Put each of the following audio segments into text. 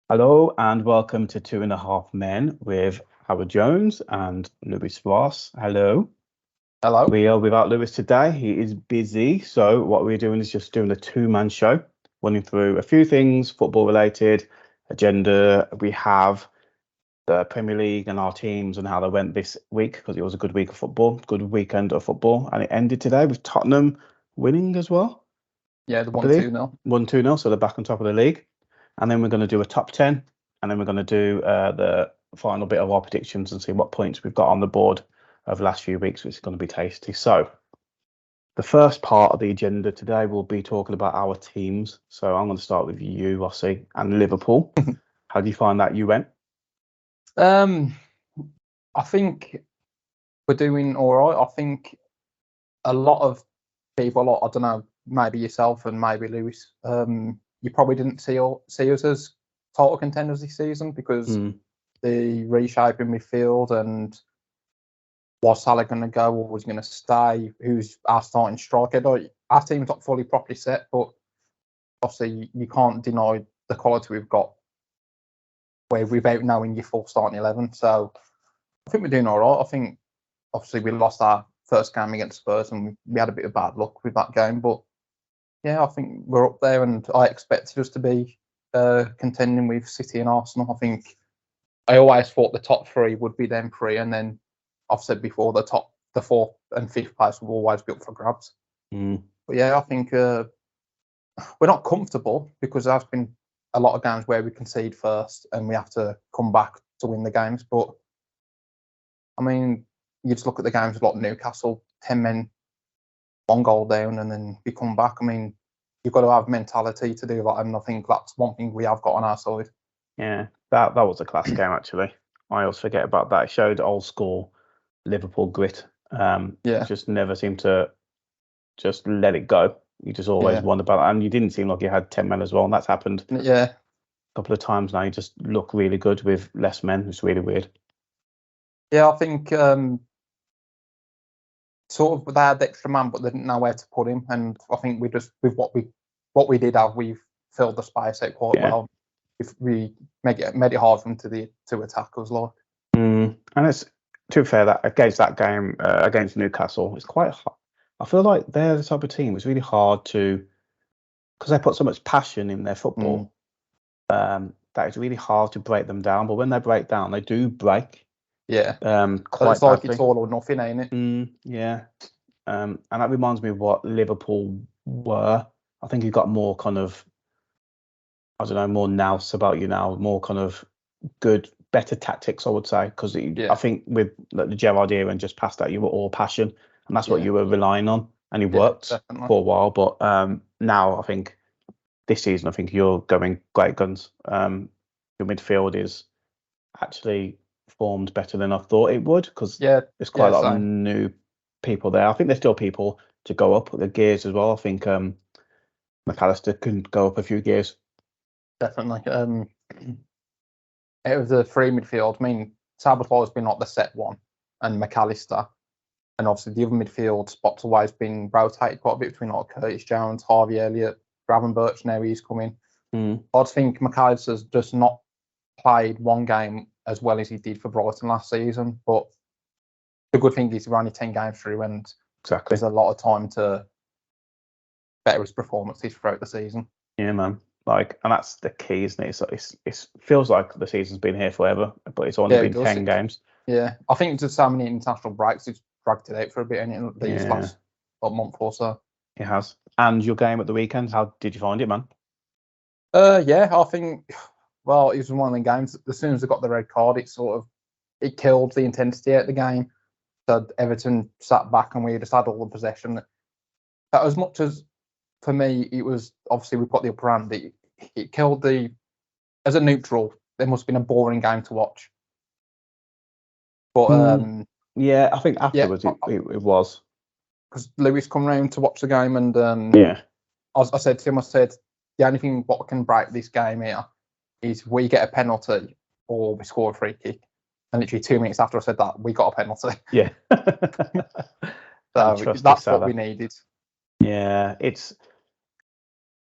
Hello and welcome to 2.5 Men with Howard Jones and Lewis Ross. Hello. Hello. We are without Lewis today. He is busy. So what we're doing is just doing a two-man show, running through a few things, football related, agenda. We have the Premier League and our teams and how they went this week, because it was a good week of football, good weekend of football. And it ended today with Tottenham winning as well. Yeah, the 1-2-0. 1-2-0, so they're back on top of the league. And then we're going to do a top 10, and then we're going to do the final bit of our predictions and see what points we've got on the board over the last few weeks, which is going to be tasty. So the first part of the agenda today will be talking about our teams. So I'm going to start with you, Rossi, and Liverpool. How do you find that you went? I think we're doing all right. I think a lot of people, I don't know, maybe yourself and maybe Lewis, you probably didn't see us as title contenders this season because the reshaping midfield and was Salah going to go or was going to stay? Who's our starting striker? Our team's not fully properly set, but obviously you can't deny the quality we've got without knowing your full starting 11. So I think we're doing all right. I think obviously we lost our first game against Spurs and we had a bit of bad luck with that game, but yeah, I think we're up there, and I expected us to be contending with City and Arsenal. I always thought the top three would be them three, and then I've said before the fourth and fifth place will always be up for grabs. But yeah, I think we're not comfortable because there's been a lot of games where we concede first and we have to come back to win the games. But I mean, you just look at the games like Newcastle, 10 men, 1 goal down, and then we come back. I mean, you've got to have mentality to do that, and I think that's one thing we have got on our side. Yeah, that was a class game actually. I always forget about that. It showed old school Liverpool grit. Just never seemed to just let it go. You just always won about it, and you didn't seem like you had 10 men as well, and that's happened a couple of times now. You just look really good with less men. It's really weird. Yeah, I think sort of they had the extra man, but they didn't know where to put him. And I think we just, with what we did have, we've filled the space out quite well. If we made it hard for them to attack us, like. And it's, to be fair, that against that game against Newcastle, it's quite hard. I feel like they're the type of team. It's really hard to, because they put so much passion in their football. That it's really hard to break them down. But when they break down, they do break. Yeah. Quite it's like badly. it's all or nothing, ain't it? Yeah. And that reminds me of what Liverpool were. I think you've got more kind of, I don't know, more nous about you now, more kind of good, better tactics, I would say. Because I think with the Gerrard era and just past that, you were all passion. And that's what you were relying on. And it worked for a while. But now, I think, this season, I think you're going great guns. Your midfield is actually formed better than I thought it would, because there's quite a lot of new people there. I think there's still people to go up the gears as well. I think McAllister can go up a few gears. Definitely. Out of the three midfield, I mean, Sabitzer has been like the set one, and McAllister, and obviously the other midfield spots always been rotated quite a bit between like Curtis Jones, Harvey Elliott, Gravenberch. Now he's coming. I think McAllister's just not played one game as well as he did for Brighton last season, but the good thing is we're only 10 games through, and there's a lot of time to better his performances throughout the season. Yeah, man. And that's the key, isn't it? It feels like the season's been here forever, but it's only been 10 games. Yeah, I think just so many international breaks, it's dragged it out for a bit in these last month or so. It has. And your game at the weekend, how did you find it, man? I think, well, it was one of the games. As soon as they got the red card, it killed the intensity out of the game. So Everton sat back and we just had all the possession. As much as, for me, it was obviously we've got the upper hand. It killed as a neutral, there must have been a boring game to watch. But I think afterwards it was. Because Lewis come round to watch the game, and I said to him, the only thing what can break this game here is we get a penalty or we score a free kick. And literally 2 minutes after I said that, we got a penalty. Yeah. So that's what we needed. Yeah,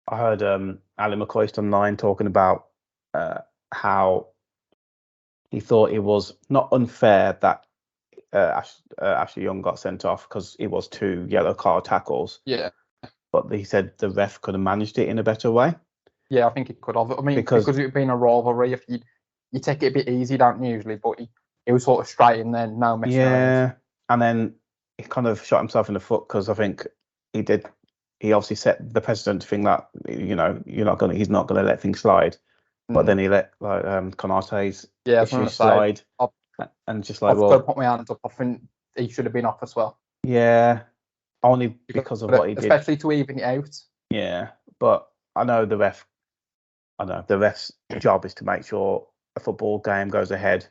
I heard Ali McCoist online talking about how he thought it was not unfair that Ashley Young got sent off because it was 2 yellow card tackles. Yeah. But he said the ref could have managed it in a better way. Yeah, I think it could have. I mean, because it being a rivalry, if you take it a bit easy, don't you, usually, but he was sort of straight in there, no messing around. And then he kind of shot himself in the foot because I think he obviously set the precedent to think that, he's not going to let things slide. But then he let Konate's issues slide. And just like, I've got to put my hands up. I think he should have been off as well. Yeah, only because of what he did. Especially to even it out. Yeah, but I know the ref's job is to make sure a football game goes ahead.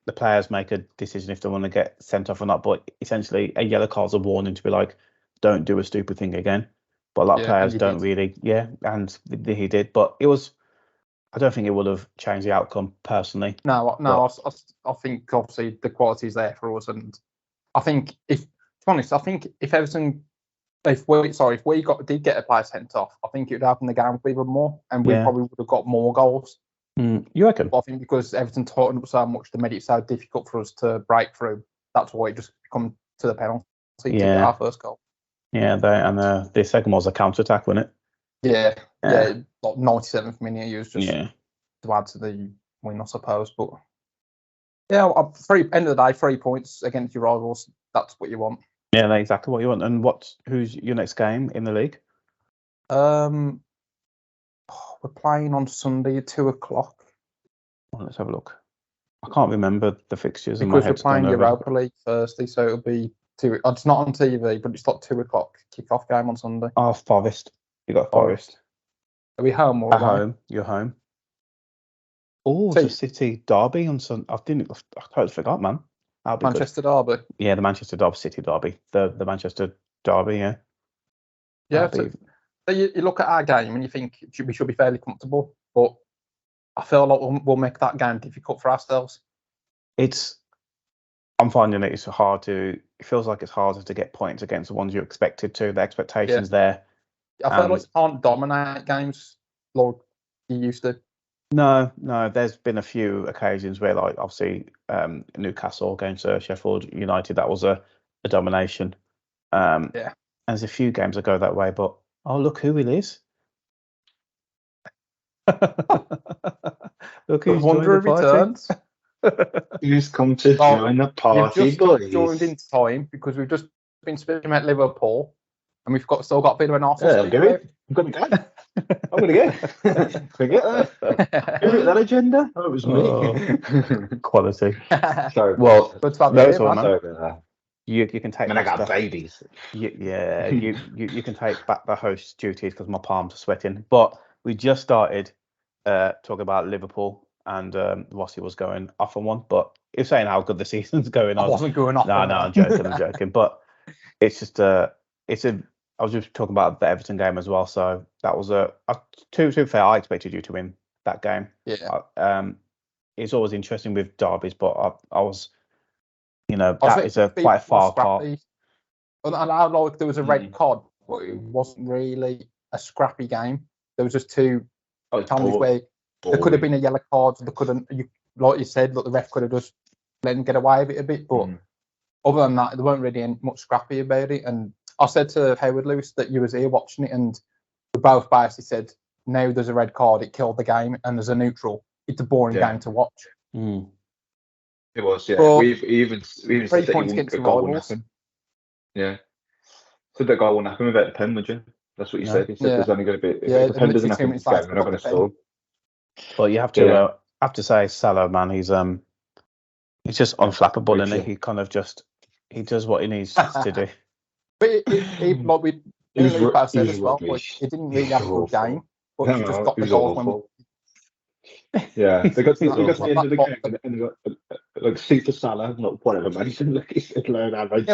The players make a decision if they want to get sent off or not. But essentially, a yellow card's a warning to be like, don't do a stupid thing again. But a lot of players don't really. Yeah, and he did. But it was. I don't think it would have changed the outcome personally. No. I think obviously the quality is there for us, and I think if Everton, if we did get a player sent off, I think it would happen the game even more, and we probably would have got more goals. You reckon? I think because Everton tightened up so much, they made it so difficult for us to break through. That's why it just come to the penalty to get our first goal. Yeah, the second was a counter attack, wasn't it? Yeah, like 97th minute, it was just to add to the win, I suppose. But yeah, end of the day, 3 points against your rivals. That's what you want. Yeah, that's exactly what you want. And who's your next game in the league? We're playing on Sunday at 2:00. Well, let's have a look. I can't remember the fixtures. Because we're playing Europa League Thursday, so it'll be 2. It's not on TV, but it's like 2:00 kick-off game on Sunday. Oh, Forest. You got Forest. Are we home or at home? You're home. Oh, the City derby on Sunday. I totally forgot, man. Manchester derby. Yeah, the Manchester derby, City derby. The Manchester derby. Yeah. Yeah. So you look at our game and you think we should be fairly comfortable, but I feel like we'll make that game difficult for ourselves. I'm finding it feels like it's harder to get points against the ones you expected to. The expectations there. I feel like you can't dominate games like you used to. No. There's been a few occasions where, like, obviously, Newcastle against Sheffield United, that was a domination. There's a few games that go that way, but look who it is. Look who's Wonder returns. Who's come to join the party, you've just joined in time because we've just been speaking about Liverpool, and we've still got a bit of an Arsenal. I'm going to go. Forget that. Who wrote that agenda? Oh, it was me. Quality. Sorry. Well, man. You can take. I got babies. You can take back the host duties because my palms are sweating. But we just started talking about Liverpool, and Rossi was going off on one, but he was saying how good the season's going on. I wasn't going off. No, I'm joking. But it's just I was just talking about the Everton game as well. So that was to be fair, I expected you to win that game. Yeah. It's always interesting with derbies, but I was, that is quite far apart. And I like there was a red card, but it wasn't really a scrappy game. There was just two times where there could have been a yellow card. There couldn't, like you said, look, the ref could have just let him get away with it a bit. But other than that, there weren't really much scrappy about it. And I said to Howard Lewis that you was here watching it, and we both basically said, now there's a red card, it killed the game, and there's a neutral, it's a boring game to watch. It was, yeah. But we've even 3 points against the rivals. Yeah. So that goal won't happen without the pen, would you? That's what you said. He said there's only going to be, if the pen doesn't happen, we're not going to score. Well, you have to say, Salah, man, he's just unflappable, isn't he? He kind of he does what he needs to do. But like we said as well, like, he didn't really have a good game, but he just got the goal Yeah, they got to the end of the game and they got like Super Salah, not whatever, man. Like he's an average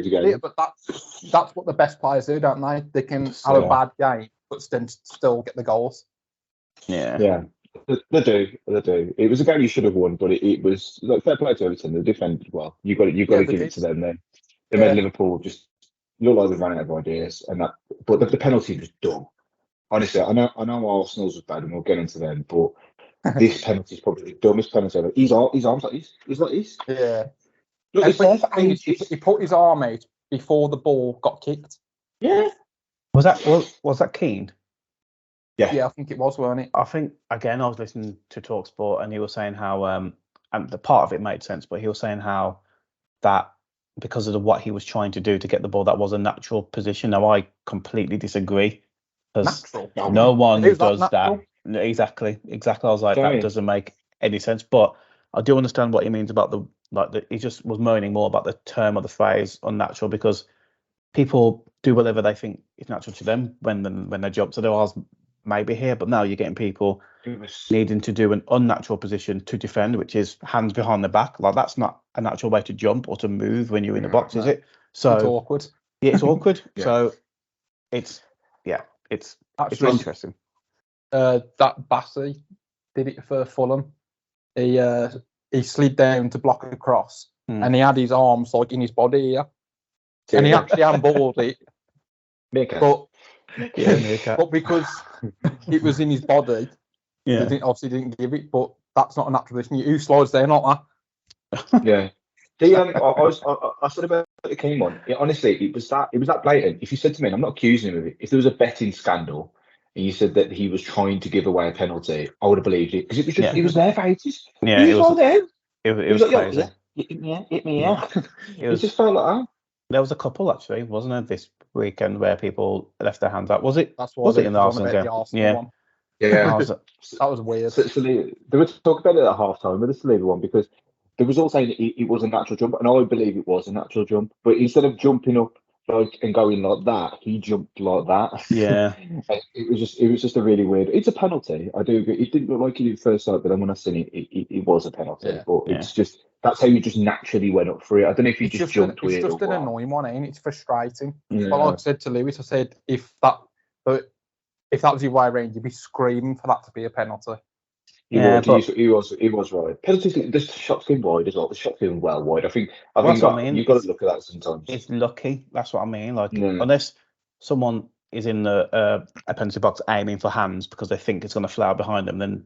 game. Yeah, but that's what the best players do, don't they? They can have a bad game, but then still get the goals. Yeah. They do. It was a game you should have won, but it was like fair play to Everton. They defended well. You got to they give did. it to them. They Yeah. made Liverpool just look like they've run out of ideas, and that. But the penalty was dumb. Honestly, I know Arsenal's was bad, and we'll get into them. But this penalty is probably the dumbest penalty ever. His arms like this. He's like this. Yeah. Look, And it's there for he put his arm out before the ball got kicked. Yeah. Was that Keane? Yeah, I think it was, weren't it? I think again I was listening to TalkSport and he was saying how and the part of it made sense, but he was saying how that because of what he was trying to do to get the ball, that was a natural position. Now I completely disagree because Natural. no one Is that does that. natural? Exactly. I was like, Sorry. that doesn't make any sense. But I do understand what he means about he just was moaning more about the term or the phrase unnatural because people do whatever they think is natural to them when they jump. So there was maybe here, but now you're getting people needing to do an unnatural position to defend, which is hands behind the back. Like that's not a natural way to jump or to move when you're in the box, is it? So it's awkward. Yeah, it's awkward. Yeah. So it's Actually, interesting. That Bassey did it for Fulham. He slid down to block a cross, and he had his arms like in his body here, and he actually handballed it. But because it was in his body, they obviously didn't give it. But that's not a natural position. Who slides down like that? Yeah. I said about the Keane one. Yeah, honestly, it was that blatant. If you said to me, and I'm not accusing him of it, if there was a betting scandal and you said that he was trying to give away a penalty, I would have believed it because it was just he was there for ages. Yeah, he was all there. It was like, crazy. Hit me, yeah. It just felt like that. There was a couple actually, wasn't there, this weekend where people left their hands out? Was it? That's was it in the Arsenal game? One. Yeah. That was weird. So they were talking about it at half time with the Saliba one because there was all saying it was a natural jump, and I believe it was a natural jump. But instead of jumping up and going like that, he jumped like that. Yeah. it was just a really weird. It's a penalty. I do agree. It didn't look like it at first sight, but then when I seen it was a penalty. Yeah. But it's just that's how you just naturally went up for it. I don't know if you just jumped weird. It's just an annoying one, ain't it? It's frustrating. Yeah. But like I said to Lewis, I said if that was your way around, you'd be screaming for that to be a penalty. He was right. Penalties, the shot's going wide as well. The shot's going well wide. I think you've got to look at that sometimes. It's lucky. That's what I mean. Like unless someone is in the a penalty box aiming for hands because they think it's going to fly out behind them, then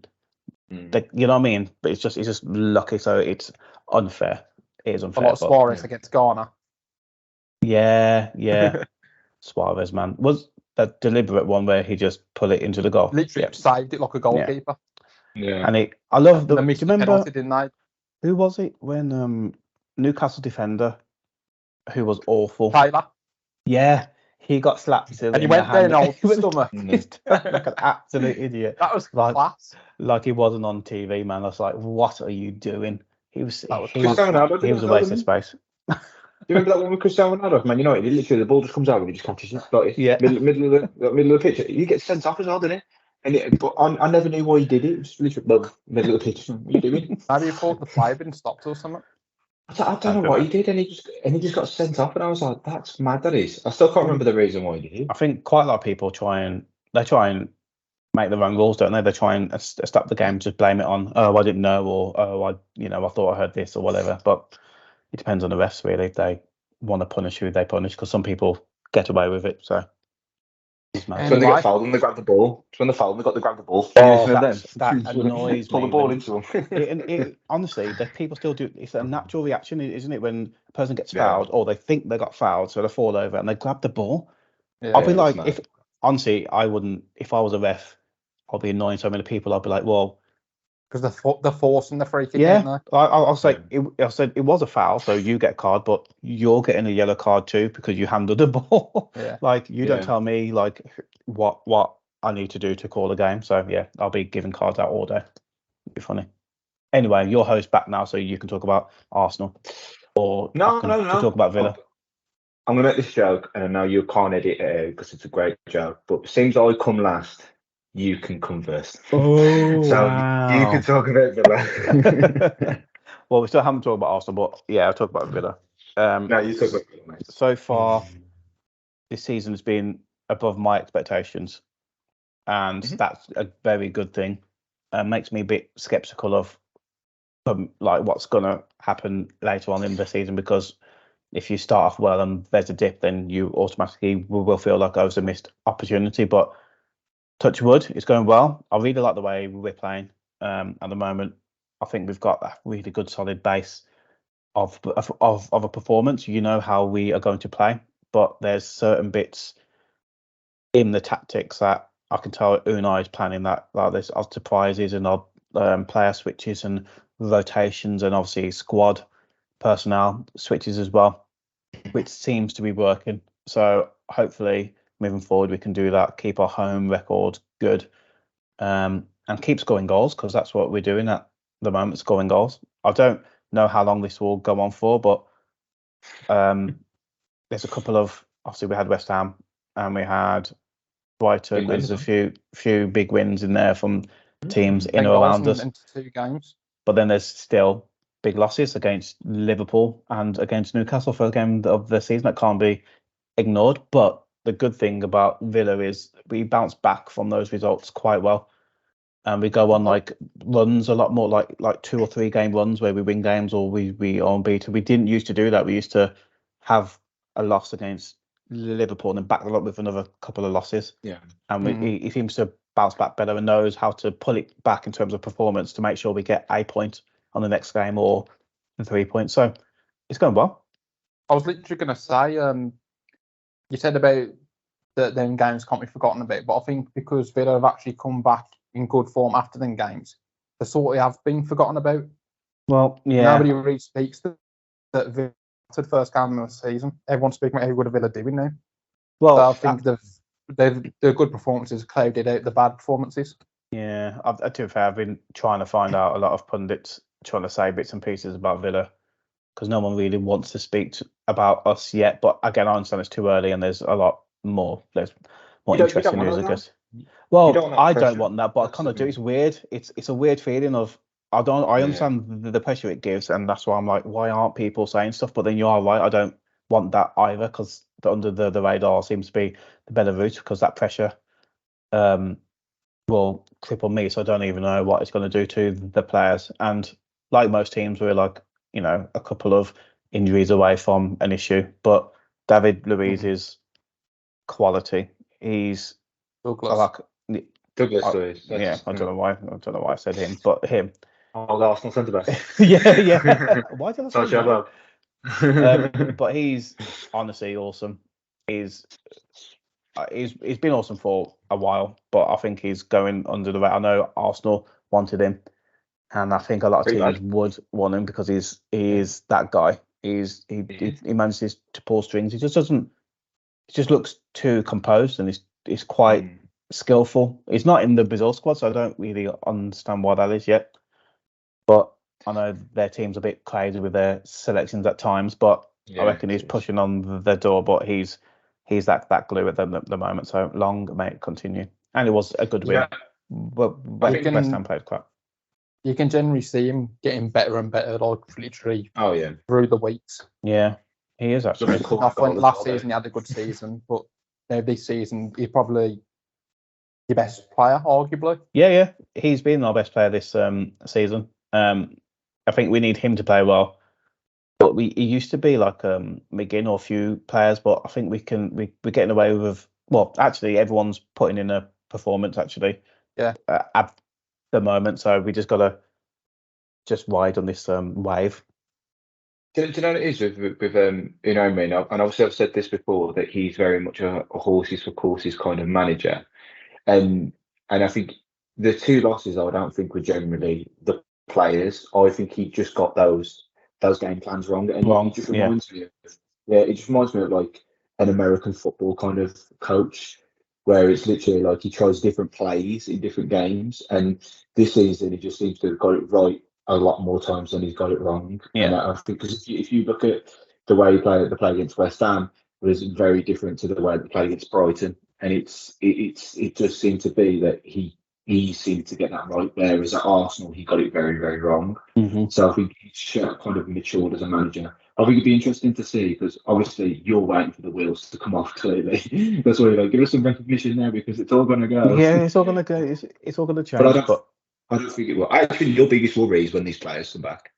they, you know what I mean. But it's just lucky. So it's unfair. It is unfair. A lot of Suarez against Ghana. Yeah. Suarez, man, was a deliberate one where he just put it into the goal. Literally saved it like a goalkeeper. Yeah. And I love the. Do you remember? Penalty, didn't they? Who was it when Newcastle defender who was awful? Taylor. Yeah, he got slapped and he went down on his stomach like an absolute idiot. That was class. Like he wasn't on TV, man. I was like, what are you doing? He was a waste of space. Do you remember that one with Cristiano Ronaldo, Man United? Literally, the ball just comes out and he just catches it. Like, middle of the pitch. He gets sent off as well, didn't he? But I never knew why he did it. It was literally middle of the pitch. What are you doing? Maybe he thought the play had been stopped or something. I don't know what he did, and he just got sent off, and I was like, "That's mad." That is. I still can't remember the reason why he did it. I think quite a lot of people try and make the wrong rules, don't they? They try and stop the game, just blame it on, I didn't know, or I thought I heard this or whatever. But it depends on the refs really. If they want to punish who they punish, because some people get away with it. So it's when they get fouled and they grab the ball. It's when they foul and they grab the ball. That annoys me. Pull the ball into them. Honestly, people still do. It's a natural reaction, isn't it? When a person gets fouled or they think they got fouled, so they fall over and they grab the ball. I'll be like, honestly, I wouldn't. If I was a ref, I'll be annoying so many people. I'll be like, well. Because they're forcing the free kick. Yeah, I'll say I said it was a foul, so you get a card, but you're getting a yellow card too because you handled the ball. Yeah. Like you don't tell me like what I need to do to call the game. So yeah, I'll be giving cards out all day. It'd be funny. Anyway, your host back now, so you can talk about Arsenal or no. talk about Villa. I'm gonna make this joke, and I know you can't edit it because it's a great joke. But it seems I come last. You can come first. Oh, so wow. You can talk about Villa. Well, we still haven't talked about Arsenal, but yeah, I'll talk about Villa. No, you talk about Villa, mate. So far, this season has been above my expectations, and that's a very good thing. makes me a bit sceptical of like what's going to happen later on in the season, because if you start off well and there's a dip, then you automatically will feel like, oh, it was a missed opportunity. But touch wood, it's going well. I really like the way we're playing at the moment. I think we've got a really good solid base of a performance. You know how we are going to play, but there's certain bits in the tactics that I can tell Unai is planning, that like there's odd surprises and odd player switches and rotations, and obviously squad personnel switches as well, which seems to be working. So hopefully moving forward we can do that, keep our home record good, and keep scoring goals, because that's what we're doing at the moment, scoring goals. I don't know how long this will go on for, but there's a couple of, obviously we had West Ham and we had Brighton. There's a few big wins in there from teams in and around us. In 2 games. But then there's still big losses against Liverpool and against Newcastle for a game of the season that can't be ignored. But the good thing about Villa is we bounce back from those results quite well, and we go on like runs, a lot more like 2 or 3 game runs where we win games or we are unbeaten. We didn't used to do that. We used to have a loss against Liverpool and then back them up with another couple of losses. Yeah, and he seems to bounce back better and knows how to pull it back in terms of performance to make sure we get a point on the next game or 3 points. So it's going well. I was literally going to say, you said about that them games can't be forgotten about, but I think because Villa have actually come back in good form after them games, they sort of have been forgotten about. Well, yeah. Nobody really speaks that Villa to the first game of the season. Everyone's speaking about how good Villa doing now. Well, so I think the good performances clouded out the bad performances. Yeah, to be fair, I've been trying to find out a lot of pundits trying to say bits and pieces about Villa, because no one really wants to speak about us yet. But again, I understand it's too early and there's a lot more. There's more interesting news, I guess. Well, I don't want that, but I kind of do. It's weird. It's a weird feeling of I understand the pressure it gives, and that's why I'm like, why aren't people saying stuff? But then you are right. I don't want that either, because under the radar seems to be the better route, because that pressure will cripple me. So I don't even know what it's going to do to the players. And like most teams, we're like, a couple of injuries away from an issue. But David Luiz is quality. He's Douglas Luiz. Yeah, I don't know why I said him, but him. Oh, the Arsenal centre back. yeah. Why did I say that? But he's honestly awesome. He's been awesome for a while, but I think he's going under the radar. I know Arsenal wanted him, and I think a lot of teams would want him because he is that guy. He manages to pull strings. He just looks too composed, and he's quite skillful. He's not in the Brazil squad, so I don't really understand why that is yet. But I know their team's a bit crazy with their selections at times, but I reckon he's pushing on the door. But he's that glue at the moment. So long may it continue. And it was a good win. But West Ham played quite. You can generally see him getting better and better, like literally. Oh yeah. Through the weeks. Yeah, he is actually. I think last season he had a good season, but this season he's probably your best player, arguably. Yeah, he's been our best player this season. I think we need him to play well. But he used to be like McGinn or a few players, but I think we're getting away with. Well, actually, everyone's putting in a performance. Actually, at the moment, so we just gotta ride on this wave. Do you know what it is with Unai? And obviously I've said this before, that he's very much a horses for courses kind of manager, and I think the 2 losses I don't think were generally the players. I think he just got those game plans wrong, and it just reminds me of like an American football kind of coach, where it's literally like he tries different plays in different games, and this season he just seems to have got it right a lot more times than he's got it wrong. Yeah. And I think because if you look at the way he played the play against West Ham, it was very different to the way they played against Brighton, and it just seemed to be that he seemed to get that right, whereas at Arsenal he got it very, very wrong. So I think he's kind of matured as a manager. I think it'd be interesting to see, because obviously you're waiting for the wheels to come off. Clearly, that's why you're like, give us some recognition there, because it's all going to go. Yeah, it's all going to go. It's all going to change. I don't think it will. Actually, your biggest worry is when these players come back,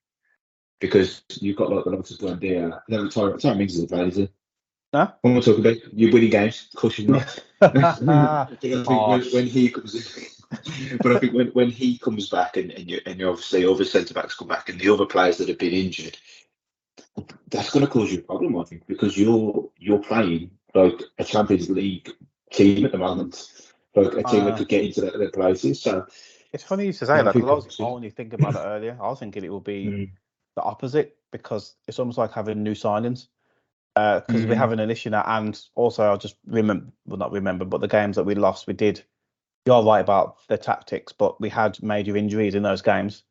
because you've got like the likes of Buendia. No, Tyrone Mings is a player, is it? No? When we're talking about you winning games, of course you're not. But I think when he comes, but I think when he comes back and you obviously other centre backs come back and the other players that have been injured, that's going to cause you a problem, I think, because you're playing like a Champions League team at the moment, like a team that could get into their places. So it's funny you should say that, think because I was obviously- only thinking about it earlier. I was thinking it will be Mm. the opposite, because it's almost like having new signings. Because we're having an issue now, and also I just not remember, but the games that we lost, we did. You're right about the tactics, but we had major injuries in those games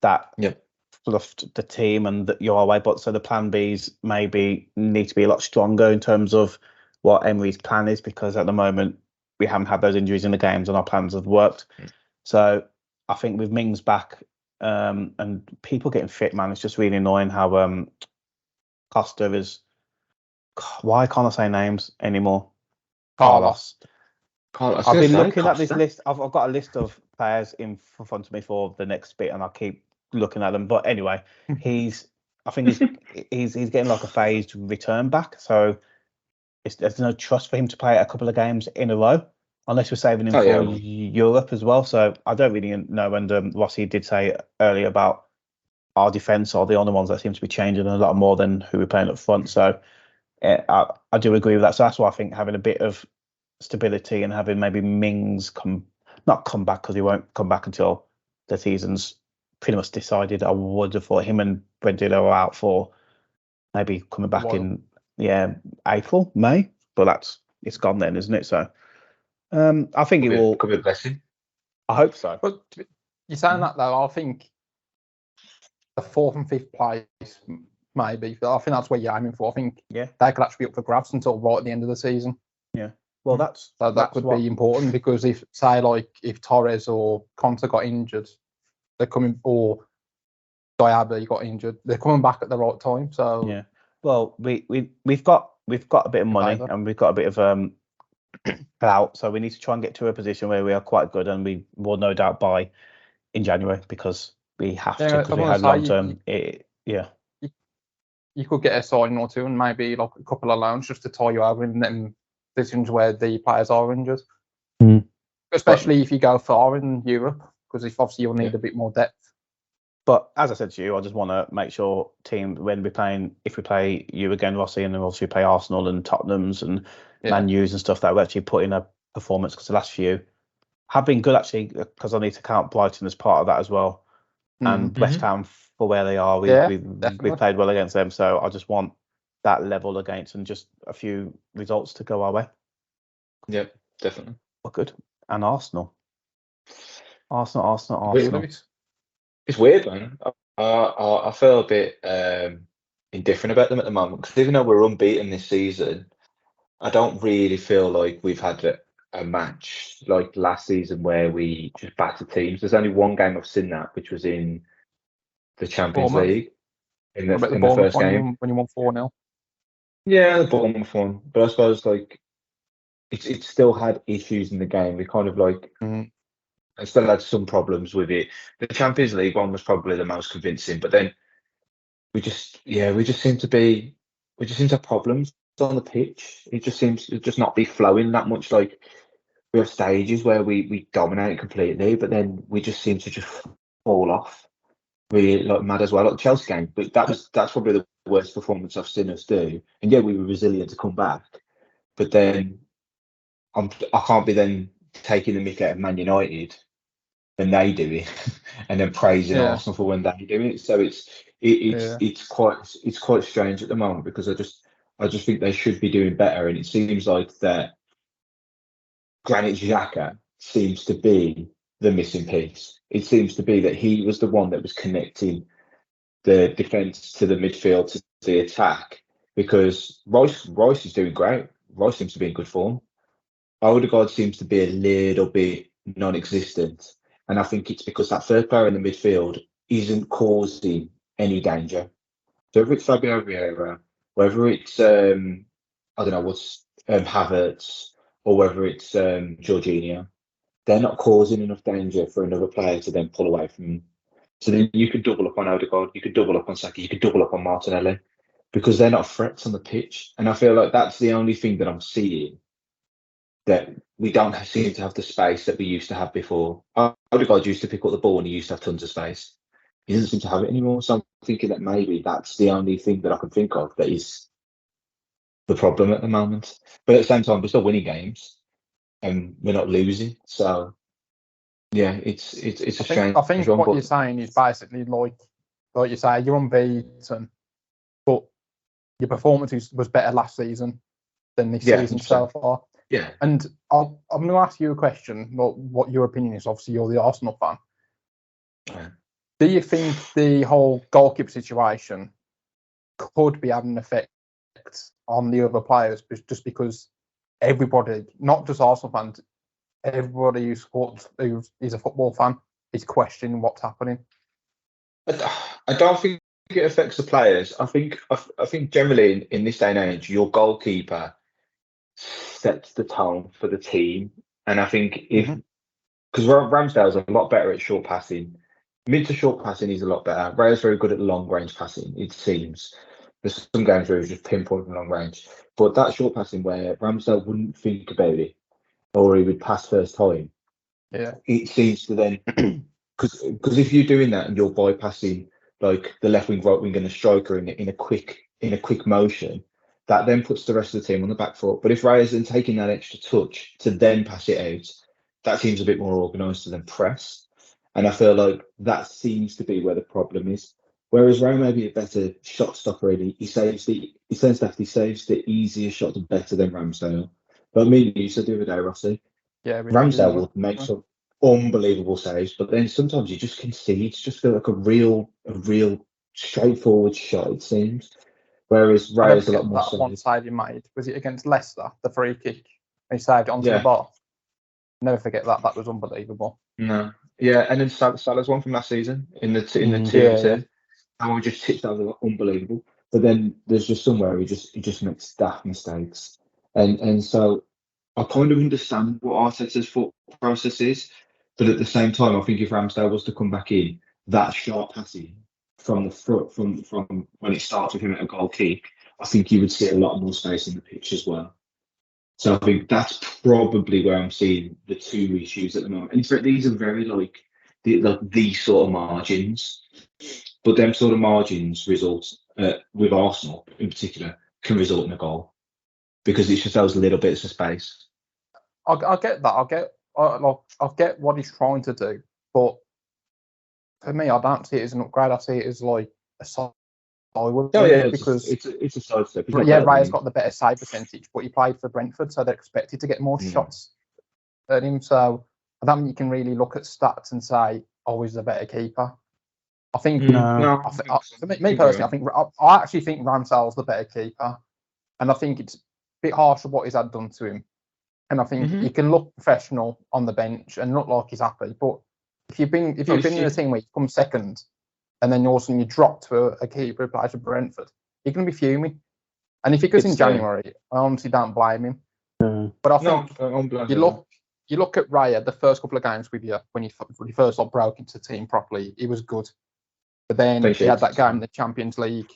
that Yep. fluffed the team and you're away. But so the plan Bs maybe need to be a lot stronger in terms of what Emery's plan is, because at the moment we haven't had those injuries in the games and our plans have worked. So I think with Mings back and people getting fit, man, it's just really annoying how Costa is. Why can't I say names anymore? Carlos. Carlos, I've been looking at this list. I've got a list of players in front of me for the next bit, and I keep looking at them. But anyway, I think he's getting like a phased return back. So there's no trust for him to play a couple of games in a row, unless we're saving him for Europe as well. So I don't really know. And Rossi did say earlier about our defence are the only ones that seem to be changing a lot more than who we're playing up front. So I do agree with that. So that's why I think having a bit of stability and having maybe Mings not come back, because he won't come back until the season's pretty much decided. I would have thought him and Brendillo are out for maybe coming back in April, May, but it's gone then, isn't it? So I think it will be a blessing. I hope so. But you're saying that though, I think the 4th and 5th place maybe. I think that's what you're aiming for. I think they could actually be up for grabs until right at the end of the season. Yeah. Well, that could be important, because if Torres or Conte got injured, they're coming, or Diaby got injured, they're coming back at the right time. So yeah. Well, we've got a bit of money and we've got a bit of clout, so we need to try and get to a position where we are quite good, and we will no doubt buy in January, because we have to, because we had long term. You could get a signing or two and maybe like a couple of loans just to tie you over in them positions where the players are injured. Especially if you go far in Europe, because obviously you'll need a bit more depth. But as I said to you, I just want to make sure if we play you again, Rossi, and then obviously play Arsenal and Tottenham's and Man U's and stuff, that we actually put in a performance, because the last few have been good actually, because I need to count Brighton as part of that as well. And West Ham for where they are. We've played well against them, so I just want that level against and just a few results to go our way. Yep, definitely. Well, good. And Arsenal. It's weird, man. I feel a bit indifferent about them at the moment, because even though we're unbeaten this season, I don't really feel like we've had a match like last season where we just battered teams. There's only one game I've seen that, which was in the Champions League in the first game when you won 4-0. Yeah, the Bournemouth one, but I suppose like it still had issues in the game. We kind of like I still had some problems with it. The Champions League one was probably the most convincing, but then we just seem to have problems on the pitch. It just seems to just not be flowing that much. Like we have stages where we dominate completely, but then we just seem to just fall off. Really like mad as well, like the Chelsea game. But that's probably the worst performance I've seen us do. And yeah, we were resilient to come back, but then I can't be then taking the mick out of Man United when they do it, and then praising Arsenal for when they do it. So it's quite strange at the moment, because I just think they should be doing better, and it seems like that Granit Xhaka seems to be the missing piece. It seems to be that he was the one that was connecting the defence to the midfield to the attack, because Rice is doing great. Rice seems to be in good form. Odegaard seems to be a little bit non-existent, and I think it's because that third player in the midfield isn't causing any danger. So whether it's Fabio Vieira, whether it's I don't know what's Havertz, or whether it's Jorginho, they're not causing enough danger for another player to then pull away from them. So then you could double up on Odegaard, you could double up on Saka, you could double up on Martinelli because they're not threats on the pitch. And I feel like that's the only thing that I'm seeing that we don't seem to have the space that we used to have before. Odegaard used to pick up the ball and he used to have tons of space. He doesn't seem to have it anymore. So I'm thinking that maybe that's the only thing that I can think of that is the problem at the moment. But at the same time, we're still winning games and we're not losing. So yeah, it's a strange. I think one, what but you're saying is basically like you say, you're unbeaten, but your performance was better last season than this season 100%. so far. Yeah. And I'm going to ask you a question. What your opinion is? Obviously, you're the Arsenal fan. Yeah. Do you think the whole goalkeeper situation could be having an effect on the other players just because everybody, not just Arsenal fans, everybody who is a football fan is questioning what's happening? I don't think it affects the players. I think generally in this day and age, your goalkeeper sets the tone for the team. And I think because Ramsdale's a lot better at short passing, mid to short passing, he's a lot better. Raya's very good at long range passing, it seems. There's some games where he's just pinpointing long range. But that short passing where Ramsdale wouldn't think about it or he would pass first time, it seems to then because if you're doing that and you're bypassing like the left wing, right wing, and the striker in a quick motion, that then puts the rest of the team on the back foot. But if Raya's then taking that extra touch to then pass it out, that seems a bit more organised to then press. And I feel like that seems to be where the problem is. Whereas Raya may be a better shot stopper, really. He saves the easier shot better than Ramsdale. But I mean, you said the other day, Rossi, Ramsdale will make some unbelievable saves, but then sometimes he just concedes, just feel like a real straightforward shot, it seems. Whereas Raya's a lot more solid. That one save he made, was it against Leicester, the free kick? He saved it onto the bar. Never forget that. That was unbelievable. No. Yeah, and then Salah's one from last season in the 2-2. And we just tipped that was unbelievable. But then there's just somewhere he just makes daft mistakes. And so I kind of understand what Arteta's thought process is, but at the same time, I think if Ramsdale was to come back in, that sharp passing from the front, from when it starts with him at a goal kick, I think you would see a lot more space in the pitch as well. So I think that's probably where I'm seeing the two issues at the moment. And these are very like these sort of margins, but them sort of margins result with Arsenal in particular can result in a goal because it's just those little bits of space. I get that. I get what he's trying to do, but for me, I don't see it as an upgrade. I see it as like a side. Because it's a side step. Raya's got the better save percentage, but he played for Brentford, so they're expected to get more shots at him. So I don't think you can really look at stats and say, "Oh, he's a better keeper." I think for me personally, I actually think Ramsdale's the better keeper, and I think it's a bit harsh of what he's had done to him. And I think he can look professional on the bench and look like he's happy. But if you've been in a team where you come second, and then all of a sudden you drop to a keeper who plays for Brentford, you're going to be fuming. And if he goes in January, I honestly don't blame him. But I think you look at Raya, the first couple of games with you, when he first broke into the team properly, he was good. But then he had that game in the Champions League.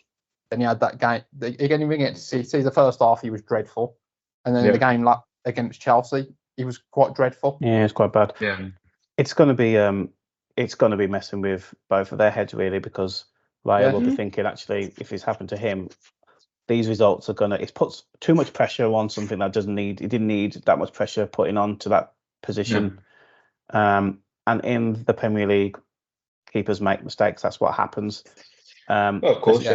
Then he had that game. Again, you get to see the first half, he was dreadful. And then the game against Chelsea, he was quite dreadful. Yeah, it's quite bad. Yeah. It's going to be messing with both of their heads really, because Raya will be thinking, actually, if it's happened to him, these results are it puts too much pressure on something that it didn't need that much pressure putting on to that position. And in the Premier League, keepers make mistakes. That's what happens. Of course,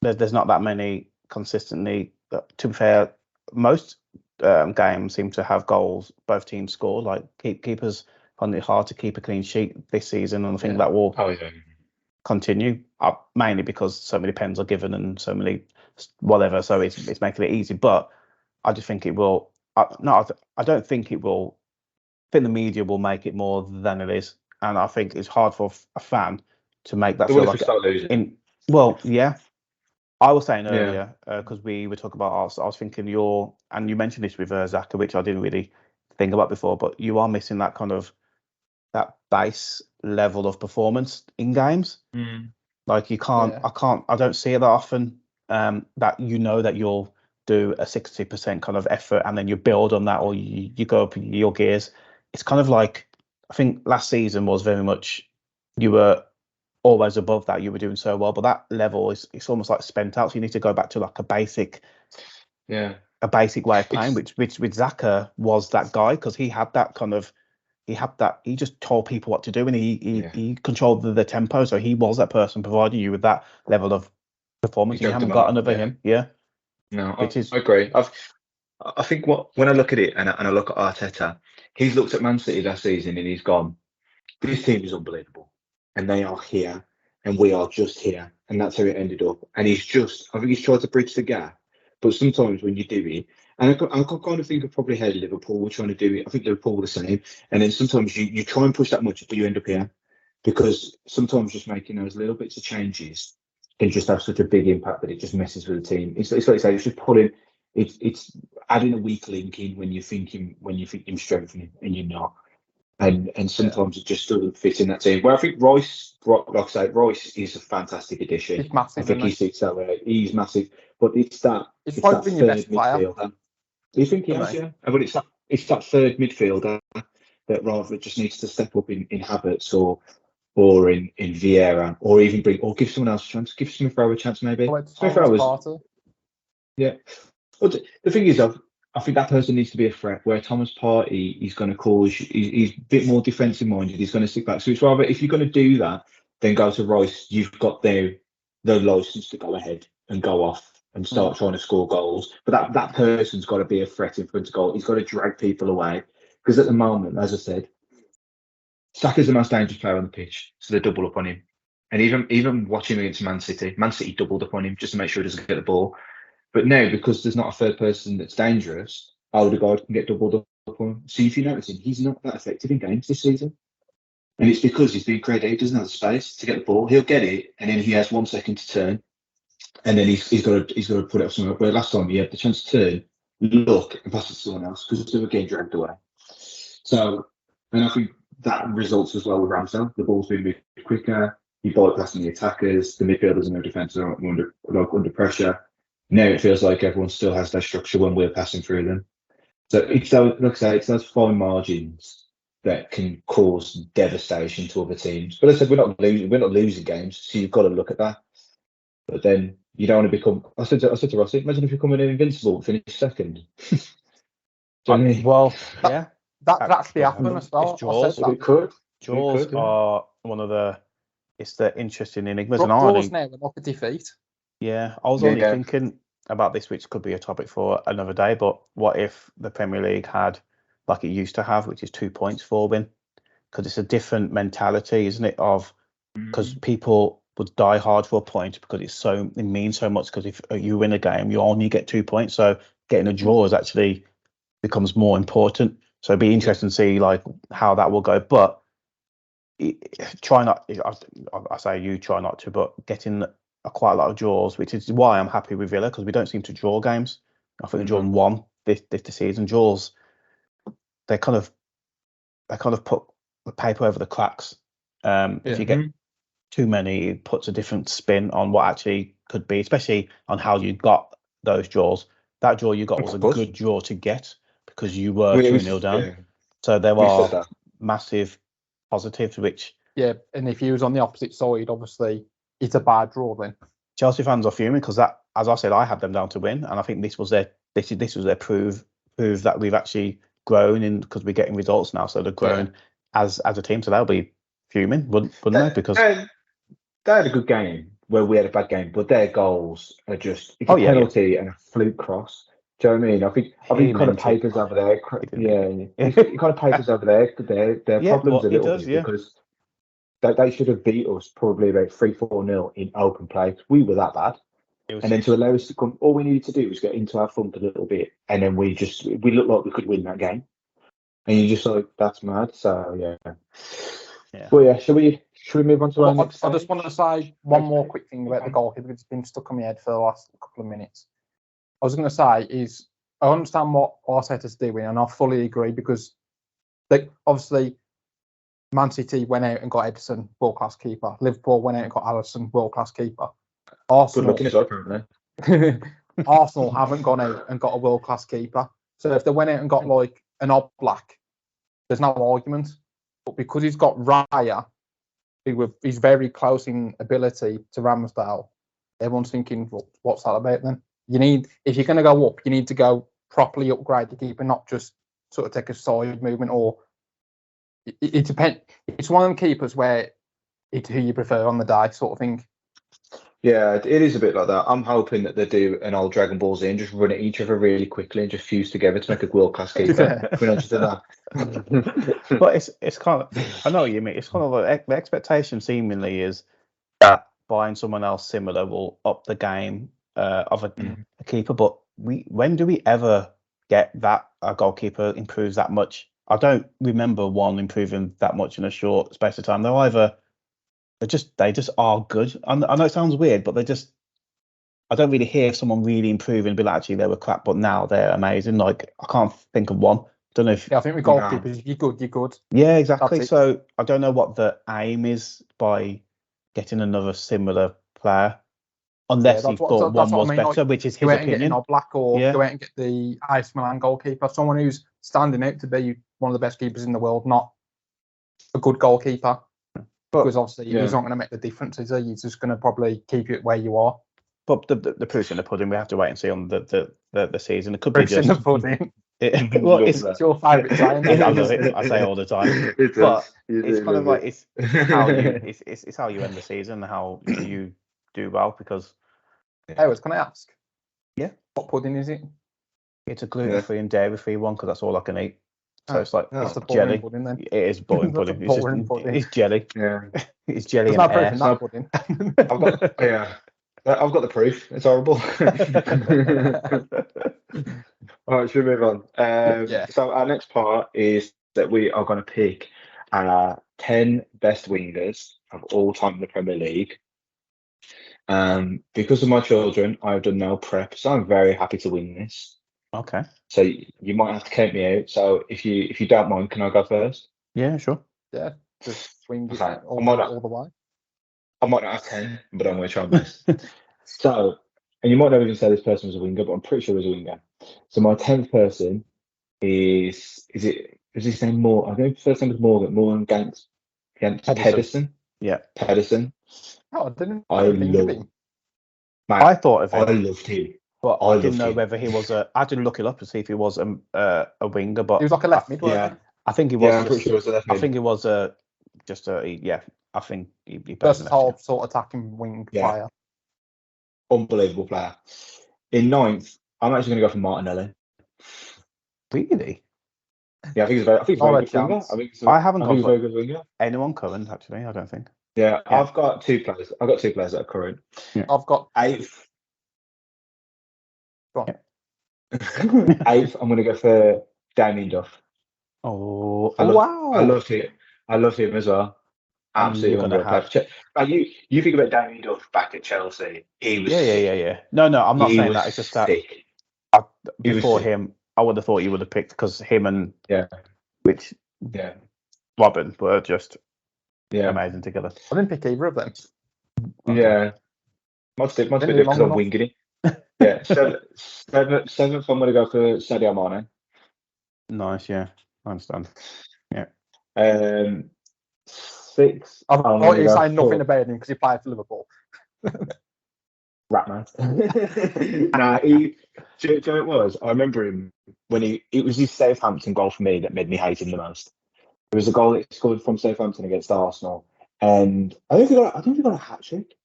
There's not that many consistently. To be fair, most games seem to have goals. Both teams score. Like keepers find it hard to keep a clean sheet this season, and I think that will continue. Mainly because so many pens are given and so many whatever. So it's making it easy. But I just think it will. I don't think it will. I think the media will make it more than it is. And I think it's hard for a fan to make that feel like start losing. I was saying earlier because we were talking about Arsenal. I was thinking you mentioned this with Zaka, which I didn't really think about before, but you are missing that kind of that base level of performance in games. Like you can't, I don't see it that often. That that you'll do a 60% kind of effort and then you build on that, or you go up your gears. It's kind of like, I think last season was very much you were always above that. You were doing so well, but that level it's almost like spent out. So you need to go back to like a basic way of playing, which with Xhaka was that guy, because he had that kind of. He just told people what to do, and he controlled the tempo. So he was that person providing you with that level of performance. You haven't got another him. Yeah. No, I agree. I think when I look at it and I look at Arteta, he's looked at Man City last season and he's gone, this team is unbelievable. And they are here and we are just here. And that's how it ended up. And I think he's tried to bridge the gap. But sometimes when you do it, and I kind of think of probably how Liverpool were trying to do it. I think Liverpool were the same. And then sometimes you try and push that much, but you end up here. Because sometimes just making those little bits of changes can just have such a big impact that it just messes with the team. It's like you say, it's just pulling, it's adding a weak link in when you think him strengthening, and you're not. And sometimes it just doesn't fit in that team. Where I think Royce, like I say, Royce is a fantastic addition. He's massive. I think he sits that way. He's massive, but it's that probably been your best midfielder. player. Do you think he has? Yeah, but it's that third midfielder that rather just needs to step up in Havertz or in Vieira, or even give someone else a chance. Give Smith Rowe a chance, maybe. Smith Rowe was. Yeah. But the thing is, I think that person needs to be a threat. Where Thomas Partey, he's going to cause. He's a bit more defensive minded. He's going to stick back. So it's rather, if you're going to do that, then go to Royce. You've got the license to go ahead and go off and start trying to score goals. But that person's got to be a threat in front of goal. He's got to drag people away, because at the moment, as I said, Saka's the most dangerous player on the pitch, so they double up on him. And even watching against Man City doubled up on him just to make sure he doesn't get the ball. But now, because there's not a third person that's dangerous, Odegaard can get doubled up on him. So if you notice him, he's not that effective in games this season. And it's because he's being creative. He doesn't have the space to get the ball. He'll get it, and then he has 1 second to turn. And then he's got to put it up somewhere. Where last time he had the chance to turn, look, and pass it to someone else, because they were getting dragged away. So, and I think that results as well with Ramsdale. The ball's being moved quicker. You're bypassing the attackers. The midfielders and their defence are under pressure. Now it feels like everyone still has their structure when we're passing through them. So it's those, like I say, it's those fine margins that can cause devastation to other teams. But as I said, we're not losing games, so you've got to look at that. But then you don't want to become. I said to Rossi, imagine if you're coming in invincible and finish second. Well, yeah. That's actually happened as well. Jaws are one of the. It's the interesting enigmas. Draws now are not a defeat. Yeah, I was only thinking about this, which could be a topic for another day. But what if the Premier League had, like it used to have, which is 2 points for win? Because it's a different mentality, isn't it? Because people would die hard for a point because it means so much. Because if you win a game, you only get 2 points. So getting a draw is actually becomes more important. So it'd be interesting to see like how that will go. But try not. I say you try not to, but getting quite a lot of draws, which is why I'm happy with Villa, because we don't seem to draw games. I think we've drawn one this season. Draws, they kind of put the paper over the cracks. If you get too many, it puts a different spin on what actually could be, especially on how you got those draws. That draw you got was a good draw to get because you were 2-0 down. Yeah. So there are massive positives, which... Yeah, and if you was on the opposite side, obviously, it's a bad draw then. Chelsea fans are fuming because that, as I said, I had them down to win, and I think this was their prove that we've actually grown in, because we're getting results now. So they've grown as a team. So they'll be fuming, wouldn't they? Because they had a good game where we had a bad game, but their goals are just a penalty and a fluke cross. Do you know what I mean? I think kind of papers over there. It kind of papers over there. Their problems a little bit because they should have beat us probably about 3-4-0 in open play. We were that bad. And then to allow us to come, all we needed to do was get into our funk a little bit, and then we looked like we could win that game. And you're just like, that's mad. So yeah. Well, yeah. Should we move on to our next? I just wanted to say one more quick thing about the goalkeeper. It's been stuck on my head for the last couple of minutes. I was going to say is I understand what Arteta's doing, and I fully agree because, obviously, Man City went out and got Edison, world class keeper. Liverpool went out and got Alisson, world class keeper. Good Arsenal, looking as well, apparently. Arsenal haven't gone out and got a world class keeper. So if they went out and got like an Oblak, there's no argument. But because he's got Raya, he's very close in ability to Ramsdale, everyone's thinking, well, what's that about then? If you're going to go up, you need to go properly upgrade the keeper, not just sort of take a side movement. Or it depends. It's one of them keepers where it's who you prefer on the day, sort of thing. Yeah, it is a bit like that. I'm hoping that they do an old Dragon Ball Z and just run at each other really quickly and just fuse together to make a world class keeper. We don't just do that. But it's kind of, I know what you mean. It's kind of like the expectation seemingly is that buying someone else similar will up the game of a keeper. But when do we ever get that a goalkeeper improves that much? I don't remember one improving that much in a short space of time. They just are good. I know it sounds weird, but I don't really hear someone really improving and be like, actually, they were crap, but now they're amazing. Like, I can't think of one. Don't know if. Yeah, I think with goalkeepers, if you're good, you're good. Yeah, exactly. So I don't know what the aim is by getting another similar player, unless he thought one was better, like, which is his opinion. Go out and get Oblak or go out and get the AC Milan goalkeeper, someone who's standing out to be one of the best keepers in the world, not a good goalkeeper. Because obviously he's not going to make the difference, is he? He's just going to probably keep you where you are. But the proof's in the pudding. We have to wait and see on the season. It could Proof's be just in the pudding. It's your favourite saying. I love it. I say all the time. But it's kind of like it's how you end the season, how you do well. Because Howard, can I ask? Yeah. What pudding is it? It's a gluten-free and dairy-free one because that's all I can eat. So it's like it's jelly. Pudding, then. It is boring pudding. It's jelly. Yeah, it's jelly. There's and no air. proof in that pudding. I've got the proof. It's horrible. All right, should we move on? So our next part is that we are going to pick our 10 best wingers of all time in the Premier League. Because of my children, I've done no prep, so I'm very happy to win this. Okay. So you might have to count me out. So if you don't mind, can I go first? Yeah, sure. Yeah, just swing it Okay. all the way. I might not have 10, but I'm going to try my best. So, and you might not even say this person was a winger, but I'm pretty sure he was a winger. So my 10th person is his name Moore? I think the first name was Morgan against Pedersen. Yeah. Pedersen. Oh, I love him. I thought of him. I loved him. But I didn't know whether he was I didn't look it up to see if he was a winger, but he was like a left mid, wasn't he? I think he was. Yeah, I'm pretty sure it was a left mid. I think it was just I think he versatile sort of attacking wing player. Unbelievable player. In 9th, I'm actually going to go for Martinelli. Really? Yeah, I think he's a very good winger. I haven't got a very good winger. Anyone current actually. I don't think. Yeah, I've got 2 players. I've got 2 players that are current. Yeah. I've got 8th. Go on. 8th, I'm going to go for Damien Duff. Oh, wow! I loved him as well. Absolutely unreal. You think about Damien Duff back at Chelsea? He was yeah. No, I'm not saying that. It's just that before him, I would have thought you would have picked because him and Robin were just amazing together. I didn't pick either of them. Yeah, must be because I'm winging it. Yeah, 7th, I'm going to go for Sadio Mane. Nice, yeah, I understand. Yeah. 6th, I thought you were saying nothing about him because he played for Liverpool. Ratman. Nah, do you know what it was? I remember him when it was his Southampton goal for me that made me hate him the most. It was a goal that he scored from Southampton against Arsenal, and I don't think he got a hat trick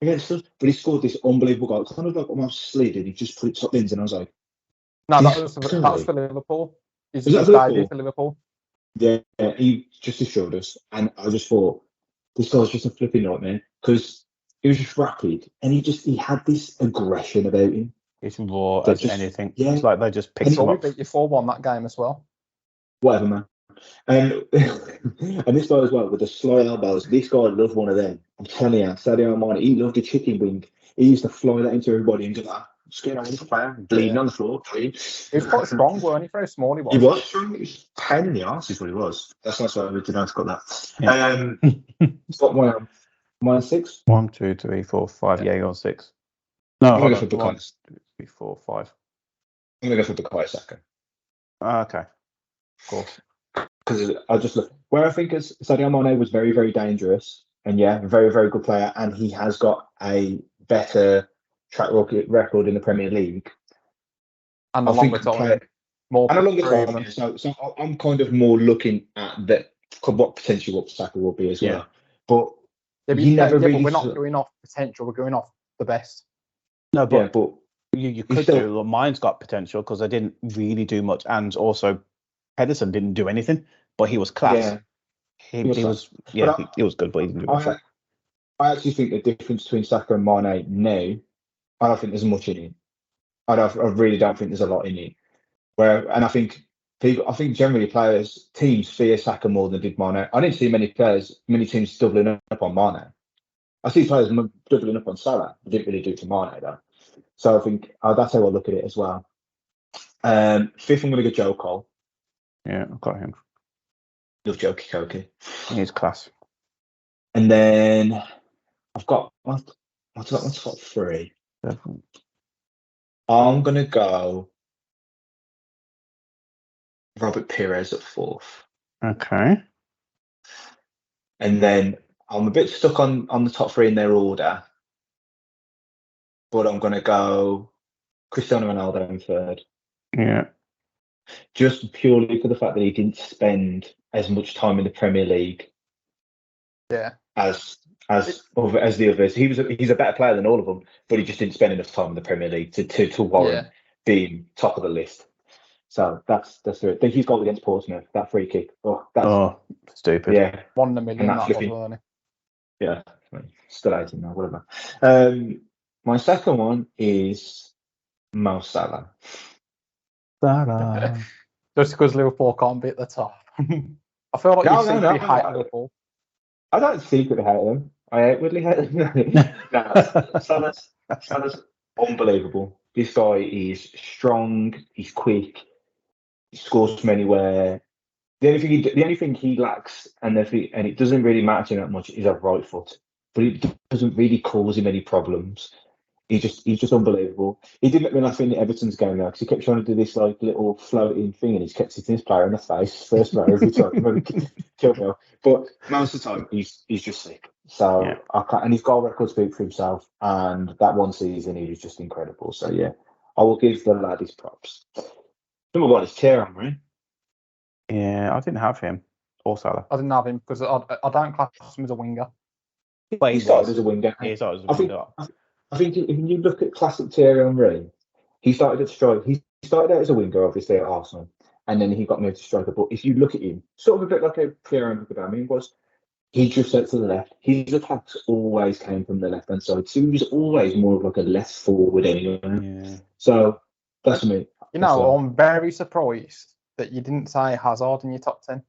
against us, but he scored this unbelievable goal, kind of like almost slid, and he just put it top bins, and I was like, no, that was for Liverpool. Was that for Liverpool? Yeah, he just assured us, and I just thought this guy's just a flipping nightmare because he was just rapid, and he had this aggression about him. It's raw as anything. Yeah, it's like they just picked him up. We beat you 4-1 that game as well. Whatever, man. And this guy as well with the slow elbows. This guy loved one of them. I'm telling you, Sadio Mane, he loved the chicken wing. He used to fly that into everybody and do that. Just getting on with the player, bleeding on the floor. He was quite strong, weren't he, for how small he was? He was strong. He was a pain in the arse, is what he was. That's why we didn't got that. Yeah. Got my 6. 1, 2, 3, 4, 5. Yeah, you're 6. No, I'm hold going to on. go for 1, Bukayo. 2, 3, 4, 5. I'm going to go for Bukayo Saka. Okay. Of course. Because I just look where I think Sadio Mane was very, very dangerous, and yeah, very, very good player, and he has got a better track record in the Premier League. And a longer time. More and a longer time. proven. So I'm kind of more looking at what Saka will be as well. Yeah. But Yeah, but we're not going off potential. We're going off the best. No, but, yeah, but you could do. Well, mine's got potential because I didn't really do much, and also Pedersen didn't do anything, but he was class. Yeah, he was good, but he didn't do much. I actually think the difference between Saka and Mane now, I don't think there's much in it. I really don't think there's a lot in it. And I think generally teams fear Saka more than did Mane. I didn't see many teams doubling up on Mane. I see players doubling up on Salah. I didn't really do it to Mane though. So I think that's how I look at it as well. 5th, I'm going to go Joe Cole. Yeah, I've got him. Love Joe Kikoki. He's class. And then I've got my top 3. I'm going to go Robert Pires at 4th. Okay. And then I'm a bit stuck on the top 3 in their order. But I'm going to go Cristiano Ronaldo in 3rd. Yeah. Just purely for the fact that he didn't spend as much time in the Premier League. Yeah. As the others. He's a better player than all of them, but he just didn't spend enough time in the Premier League to warrant being top of the list. So that's it. I think he's got against Portsmouth, that free kick. Stupid. Yeah. 1 in a million, that was, wasn't it? Yeah. Still 18 now, whatever. My second one is Mo Salah. Just because Liverpool can't be at the top. I feel like you secretly hate Liverpool. I don't secretly hate them. I outwardly hate them. Salah's unbelievable. This guy is strong. He's quick. He scores from anywhere. The only thing he lacks, and it doesn't really matter to him that much, is a right foot. But it doesn't really cause him any problems. He's just unbelievable. He did make me laugh in Everton's game though, because he kept trying to do this like little floating thing, and he's kept hitting his player in the face, first player every time. Killed me. But most of the time, he's just sick. So and his goal record speaks for himself. And that one season, he was just incredible. So yeah, I will give the lad his props. Number 1 is Thierry Henry. Yeah, I didn't have him or Salah. I didn't have him because I don't class him as a winger. But he started as a winger. I think if you look at classic Thierry Henry, he started at strike. He started out as a winger, obviously, at Arsenal, and then he got moved to striker. But if you look at him, sort of a bit like a Pierre-Emerick was, he just set to the left. His attacks always came from the left-hand side. So he was always more of like a left forward anyway. Yeah. So that's me. You know, I'm very surprised that you didn't say Hazard in your top 10.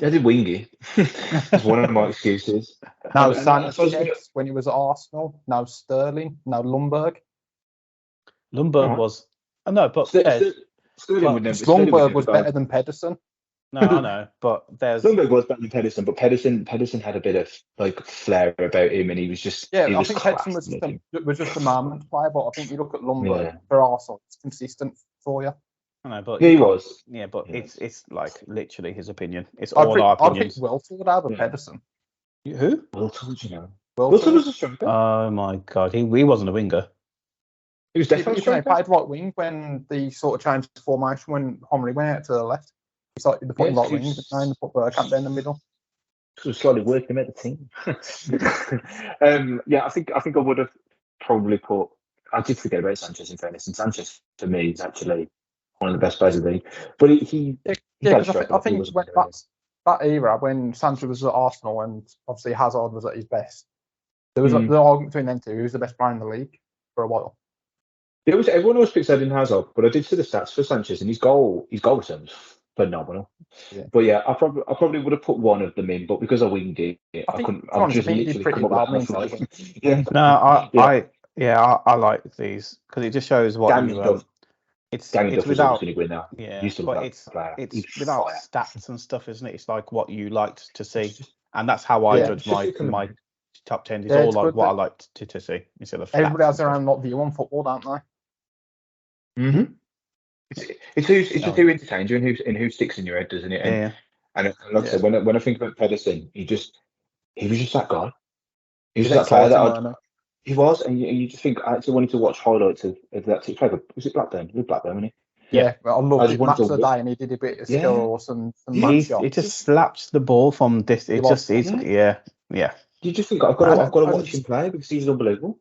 I did wingy. It's one of my excuses. No Sanchez when he was at Arsenal. No Sterling. No Lundberg. Lundberg was. No, but Lundberg was better than Pedersen. No, I know, but Lundberg was better than Pedersen, but Pedersen had a bit of like flair about him, and he was just I think Pedersen was just a moment player, but I think you look at Lundberg for Arsenal, it's consistent for you. I know, but he was. Yeah, but it's like literally his opinion. It's all our opinions. I think Wilson would have a Pedersen. Who? Wilson, you know. Wilson was a striker. Oh my god, he wasn't a winger. He was definitely he played right wing when the sort of changed the formation when Henry went out to the left. He started putting right wing, and put Bergkamp down the middle. So slowly working at the team. I think I would have probably put. I did forget about Sanchez in fairness, and Sanchez for me is actually one of the best players of the league. But he I think when that era when Sanchez was at Arsenal and obviously Hazard was at his best, there was the argument between them two. Who was the best player in the league for a while? Everyone always picks Eden Hazard, but I did see the stats for Sanchez, and his goal return was phenomenal. Yeah. But yeah, I probably would have put one of them in, but because I winged it, I I think, couldn't. to be I've honest, just I think you did literally pretty come well, up with me half and of it. Yeah. No, Yeah. I like these because it just shows what Danny you Duff. it's Danny Duff is always without going to win now. yeah, Used to but love that player. it's He's without fire. stats and stuff, isn't it? It's like what you liked to see, and that's how I Yeah, judge it's just my top 10. It's Yeah, all it's like good what I that liked to see instead of everybody stats has and their stuff. own lot view on football, don't they? Mm-hmm. It's just who entertains you and who sticks in your head, doesn't it? Yeah, And like I said, when I think about Pedersen, he was just that guy. He was He's just that player exciting, that weren't he was, and you just think I actually wanted to watch highlights of that. He played. Was it Blackburn? He was Blackburn, wasn't he? Yeah, but I I loved just it. wanted Match to of the watch. day, and he did a bit of Yeah. skills and he mad it shots. just slaps the ball from this. It He just was. it's yeah. You just think I've got to watch him play because he's unbelievable.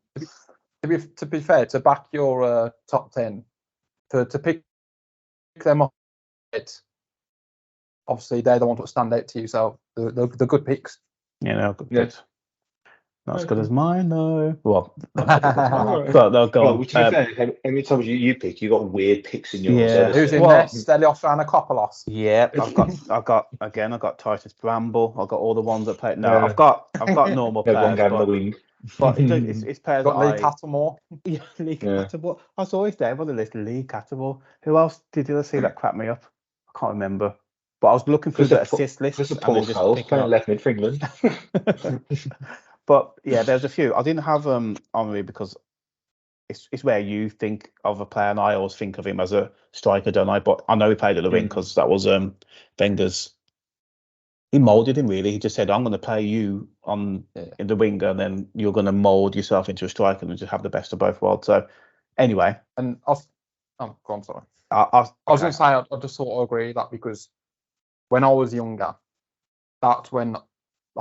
To be fair, to back your top 10, to pick them up, obviously they're the ones that stand out to you. So the good picks. You know, good Yeah. picks. Not as good as mine though. Well, Alright. but they'll go Well, on. which to be fair, every time you pick, you got weird picks in yours. Yeah. Who's in Well, there? Stelios Anakopoulos. Yeah, I've got Titus Bramble. I've got all the ones that play. No, Yeah. I've got normal Had one players, game on the but wing. it's players Got that Lee I Cattlemore. yeah, Lee Yeah. Cattermole. I saw his name on the list. Lee Cattermole. Who else did you see that cracked me up? I can't remember. But I was looking through the assist list Just a and Paul then just Scholes picking playing up. left mid for England. But yeah, there's a few. I didn't have Henry because it's where you think of a player, and I always think of him as a striker, don't I? But I know he played at the wing because that was Wenger's. He moulded him really. He just said, "I'm going to play you in the wing, and then you're going to mould yourself into a striker and just have the best of both worlds." So, anyway, And go on, sorry. I was going to say I just sort of agree that because when I was younger, that's when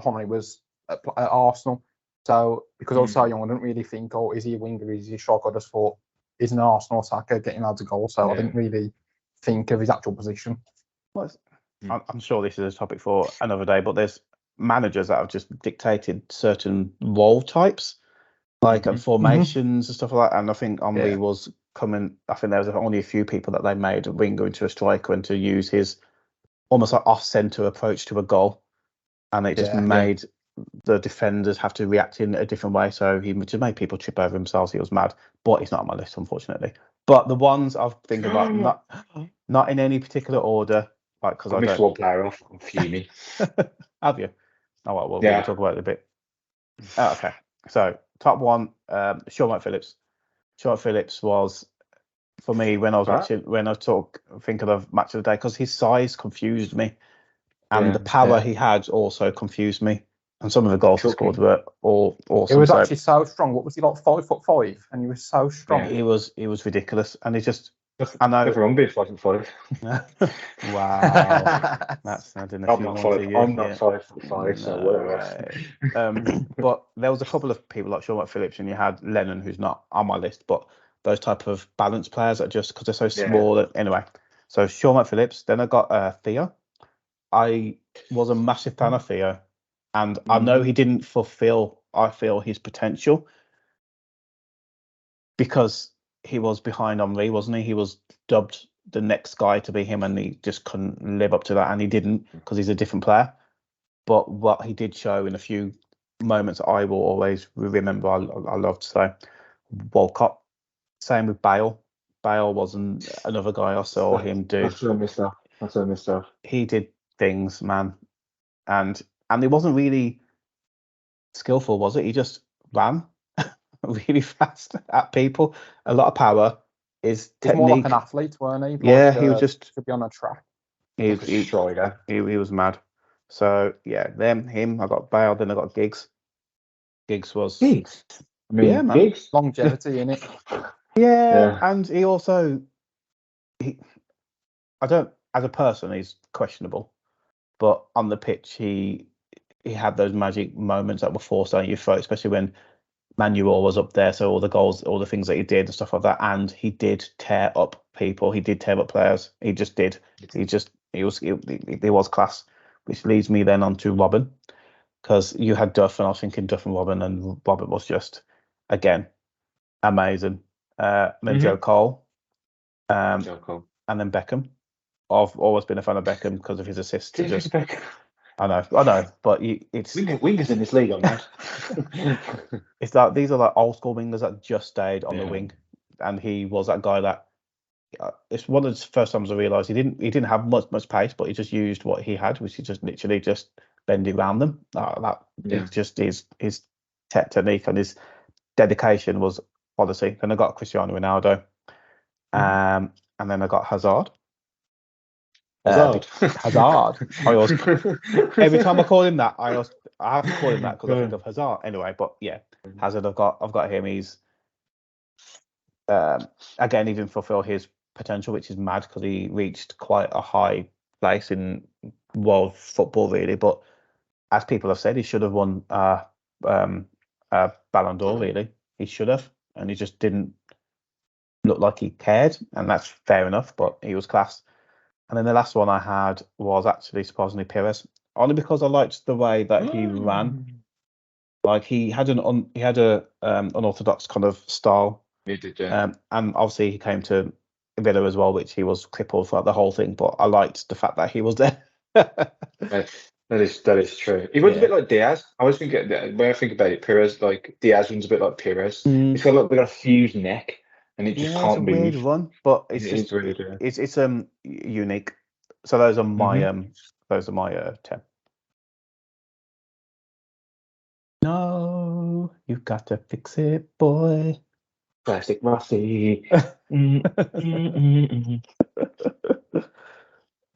Henry was at Arsenal. So because I was so young, I didn't really think, oh, is he a winger? Is he a striker? I just thought he's an Arsenal attacker getting loads of goals. So I didn't really think of his actual position. Well, I'm sure this is a topic for another day, but there's managers that have just dictated certain role types, like and formations and stuff like that. And I think Henry was coming. I think there was only a few people that they made a winger into a striker and to use his almost like off-centre approach to a goal, and it just made the defenders have to react in a different way. So he just made people trip over themselves. He was mad, but he's not on my list, unfortunately. But the ones I've thinking about, not in any particular order, like because I missed don't. one player off. I'm fuming. Have you? Oh well, we'll talk about it a bit. Okay, so top one, Sean Phillips. Sean Phillips was for me when I was watching, when I think of the match of the day, because his size confused me, and the power he had also confused me. And some of the goals he scored were all awesome. It was actually so strong. What was he, like 5'5"? And he was so strong. Yeah, he was ridiculous, and he just. I know. Nothing wrong being 5'5". Wow, that's adding a few more to you. I'm not 5'5", so whatever. But there was a couple of people like Sean Phillips, and you had Lennon, who's not on my list, but those type of balanced players that just because they're so small. Anyway, so Sean Phillips. Then I got Theo. I was a massive fan of Theo, and I know he didn't fulfill, I feel, his potential because he was behind Henry, wasn't he? He was dubbed the next guy to be him, and he just couldn't live up to that, and he didn't because he's a different player. But what he did show in a few moments, I will always remember. I loved. So Walcott. Same with Bale. Bale wasn't another guy I saw him do. That's what I missed off. He did things, man, and it wasn't really skillful, was it? He just ran really fast at people. A lot of power. His technique. He's more like an athlete, weren't he? Yeah, he was just to be on a track. He was mad. So yeah, him. I got Bale, then I got Giggs. Giggs was Giggs. I mean, Giggs. Longevity in it. Yeah, and he also I don't, as a person, he's questionable, but on the pitch, he had those magic moments that were forced down your throat, especially when Manuel was up there. So all the goals, all the things that he did and stuff like that, and he did tear up people. He did tear up players. He just did. He was class, which leads me then on to Robin, because you had Duff, and I was thinking Duff and Robin was just again amazing. Then Joe Cole, and then Beckham. I've always been a fan of Beckham because of his assists. To David just, Beckham. I know, but it's Wingers in this league, I'm mad. it's like these are like old school wingers that just stayed on the Yeah. wing, and he was that guy that. It's one of the first times I realised he didn't have much pace, but he just used what he had, which is just literally just bending around them. It's just his technique and his dedication was policy. Then I got Cristiano Ronaldo, and then I got Hazard. Hazard. Every time I call him that, I have to call him that because I think of Hazard anyway. But yeah, Hazard. I've got him. He's again, he didn't fulfill his potential, which is mad because he reached quite a high place in world football, really. But as people have said, he should have won Ballon d'Or. Really, he should have, and he just didn't look like he cared, and that's fair enough. But he was class. And then the last one I had was actually surprisingly Pires, only because I liked the way that he ran. Like he had an unorthodox kind of style. He did, yeah. And obviously he came to Villa as well, which he was crippled throughout the whole thing. But I liked the fact that he was there. That is true. He runs a bit like Diaz. I always think when I think about it, Pires, like Diaz runs a bit like Pires. He's got a fused neck, and it just can't move. Weird one, but it's It's really good. it's unique. So those are my 10. No, you got to fix it, boy. Classic Rossi.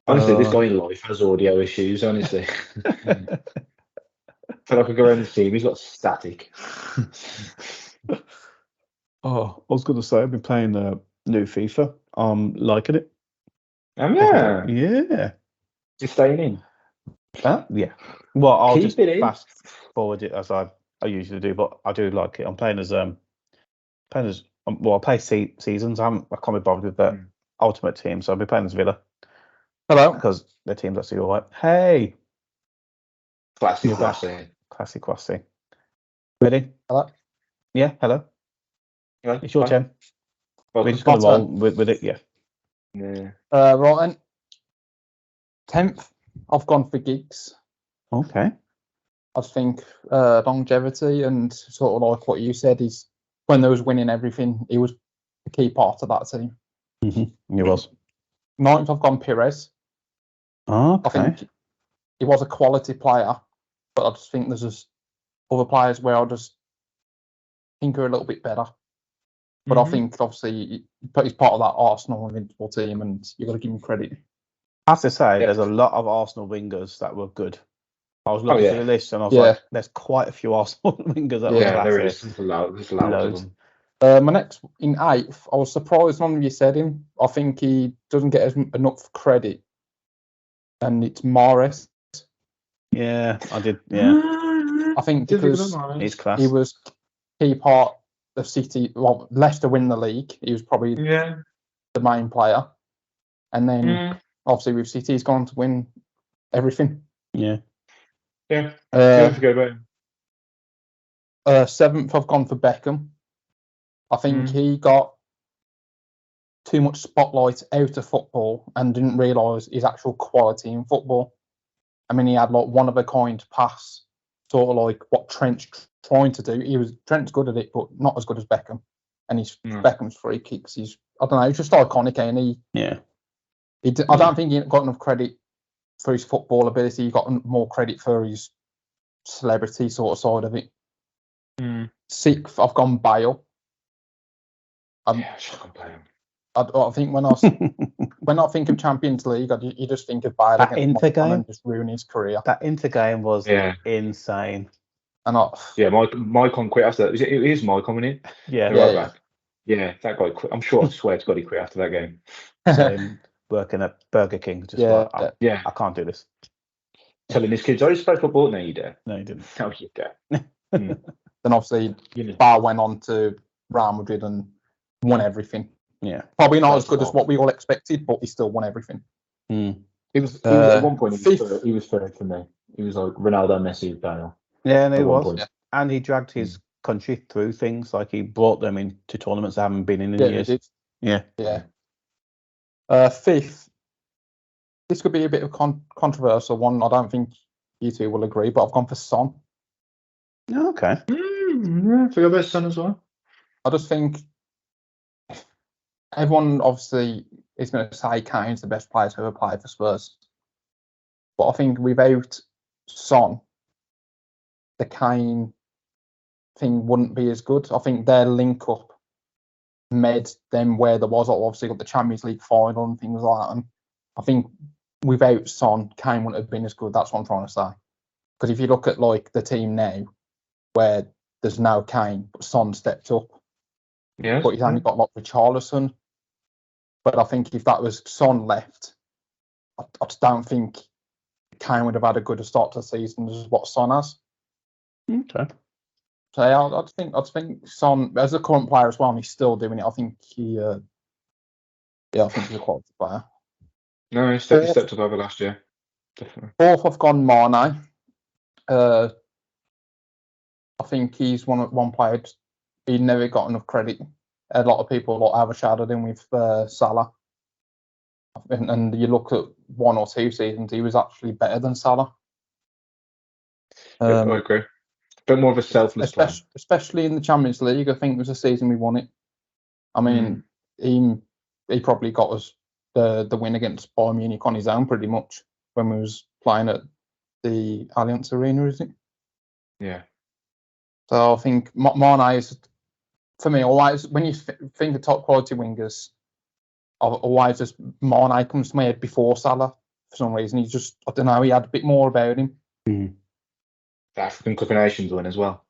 Honestly, this guy in life has audio issues, honestly. I feel like I go around the team, he's got static. Oh, I was going to say, I've been playing new FIFA. I'm liking it. Yeah. Yeah. Just staying in. Yeah. Well, I'll Keep just it in. fast forward it as I usually do, but I do like it. I'm playing as I play seasons. I can't be bothered with the ultimate team, so I'll be playing as Villa. Hello. Because their team's actually all right. Hey. Classic. Classic. Ready? Hello. Yeah, hello. Hello. It's your turn. Well, We're just going to roll with it, yeah. Right then. 10th, I've gone for Giggs. Okay. I think longevity and sort of like what you said is when they was winning everything, he was a key part of that team. Mm-hmm. He was. 9th, I've gone Pires. Okay. I think he was a quality player, but I just think there's just other players where I just think are a little bit better. But I think obviously he's part of that Arsenal invincible team, and you've got to give him credit. I have to say, there's a lot of Arsenal wingers that were good. I was looking through the list and I was like, there's quite a few Arsenal wingers that were class. There is. There's loads of them. My next, in 8th, I was surprised none of you said him. I think he doesn't get enough credit. And it's Mahrez. Yeah, I did. Yeah. I think because he's class. He was key part of City. Well, Leicester win the league. He was probably the main player. And then obviously with City, he's gone to win everything. Yeah. Yeah. Don't forget about him. 7th, I've gone for Beckham. I think he got too much spotlight out of football and didn't realise his actual quality in football. I mean, he had like one of a kind pass, sort of like what Trent's trying to do. Trent's good at it, but not as good as Beckham. And Beckham's free kicks. I don't know, he's just iconic, and I don't think he got enough credit for his football ability. He got more credit for his celebrity sort of side of it. 6th, I've gone Bale. I think when I think of Champions League, you just think of Bale against Milan and just ruin his career. That Inter game was insane. And Maicon quit after that. It is Maicon, isn't it? Yeah, that guy quit. I'm sure, I swear to God, he quit after that game. So working at Burger King, just I can't do this. Telling his kids, I used to play football. No, you don't. No, you didn't. No, you don't. Then obviously, Bale went on to Real Madrid and won everything. Yeah, probably not as good as what we all expected, but he still won everything. He was at one point. He was third for me. He was like Ronaldo, Messi, Bale. Yeah, and he was, and he dragged his country through things. Like he brought them into tournaments they haven't been in years. Yeah. 5th, this could be a bit of controversial one. I don't think you two will agree, but I've gone for Son. Okay. Yeah, for your best son as well. I just think everyone obviously is going to say Kane's the best player to ever play for Spurs. But I think without Son, the Kane thing wouldn't be as good. I think their link up made them where there was. Obviously got the Champions League final and things like that. And I think without Son, Kane wouldn't have been as good. That's what I'm trying to say. Because if you look at like the team now, where there's no Kane, but Son stepped up. Yes. But he's only got like Richarlison. But I think if that was Son left, I just don't think Kane would have had a good start to the season as what Son has. Okay. So yeah, I think Son, as a current player as well, and he's still doing it. I think I think he's a quality player. No, he stepped up over last year. Definitely. Fourth, I've gone Mane. I think he's one player he never got enough credit. A lot of people overshadowed him with Salah. And you look at 1 or 2 seasons, he was actually better than Salah. I agree. A bit more of a selfless player. Especially in the Champions League. I think it was the season we won it. I mean, he probably got us the win against Bayern Munich on his own pretty much when we was playing at the Allianz Arena, is it? Yeah. So I think Mane is, for me, always when you think of top quality wingers, always just Mane comes to my head before Salah for some reason. He's just, I don't know, he had a bit more about him. The African Cup of Nations win as well.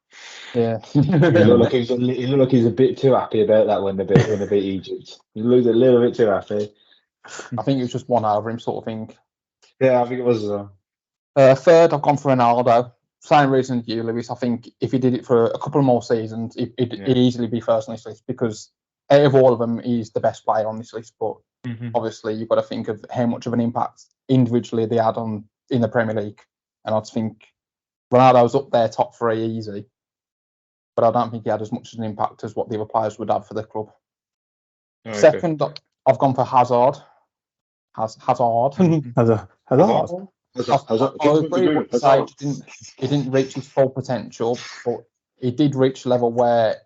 Yeah. He looked like he's a bit too happy about that when they beat Egypt. He looked a little bit too happy. I think it was just one over him sort of thing. Yeah, I think it was. Third, I've gone for Ronaldo. Same reason as you, Lewis. I think if he did it for a couple more seasons, it'd easily be first on this list because out of all of them, he's the best player on this list. But obviously, you've got to think of how much of an impact individually they had in the Premier League. And I think Ronaldo's up there top 3 easy. But I don't think he had as much of an impact as what the other players would have for the club. Second, I've gone for Hazard. Hazard. Hazard. I agree with say he didn't reach his full potential, but he did reach a level where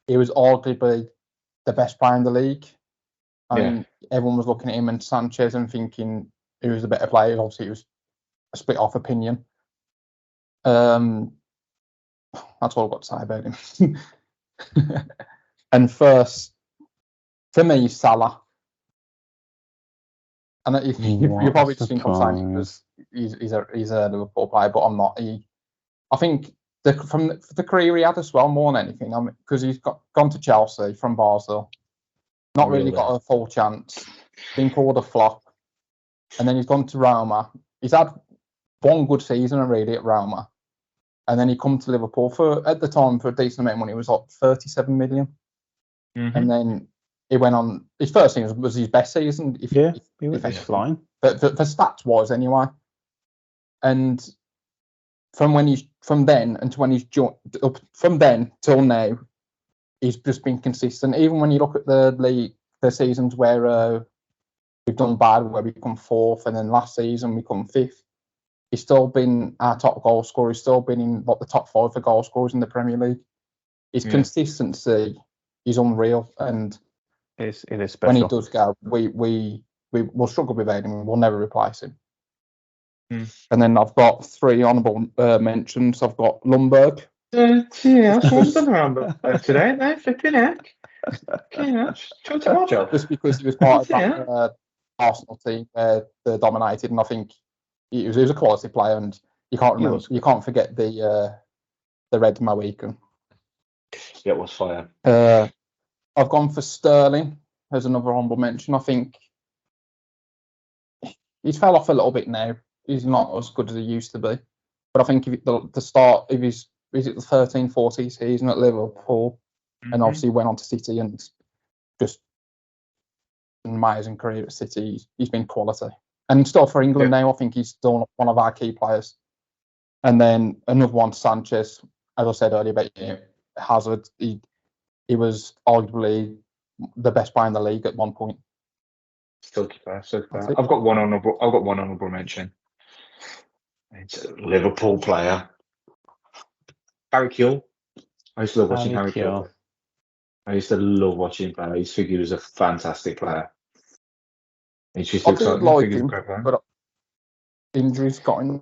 he was arguably the best player in the league. I mean, everyone was looking at him and Sanchez and thinking he was the better player. Obviously, it was a split off opinion. That's all I've got to say about him. And first, for me, Salah. And you probably just think I'm saying because he's a Liverpool player, but I'm not. I think from the career he had as well, more than anything, because he's gone to Chelsea from Basel, not really got a full chance, been called a flop, and then he's gone to Roma. He's had one good season really at Roma, and then he come to Liverpool at the time for a decent amount of money. It was like 37 million, and then he went on. His first season was his best season. He was flying. But for stats wise, anyway. And from then until when he's joined, from then till now, he's just been consistent. Even when you look at the seasons where we've done bad, where we come 4th, and then last season we come 5th, he's still been our top goal scorer. He's still been in the top 5 for goal scorers in the Premier League. His consistency is unreal, and it is special. When he does go, we will struggle without him. We'll never replace him. And then I've got 3 honourable mentions. I've got Lundberg. Swanston around today, no flipping heck. Just because he was part of that Arsenal team they dominated, and I think he was a quality player, and you can't forget the red Mohican. Yeah, it was fire. I've gone for Sterling as another honourable mention. I think he's fell off a little bit now. He's not as good as he used to be. But I think if the start of his, is it the 13-14 season at Liverpool, and obviously went on to City and just an amazing career at City. He's been quality. And still for England now, I think he's still one of our key players. And then another one, Sanchez, as I said earlier about Hazard, he was arguably the best player in the league at one point. Silky player, silky That's player. it. I've got one honourable mention. It's a Liverpool player. Harry Kewell. I used to love watching Harry Kewell play. I used to love watching him play. I used to think he was a fantastic player. He just I looks did like like he's a him, great player. but injuries got in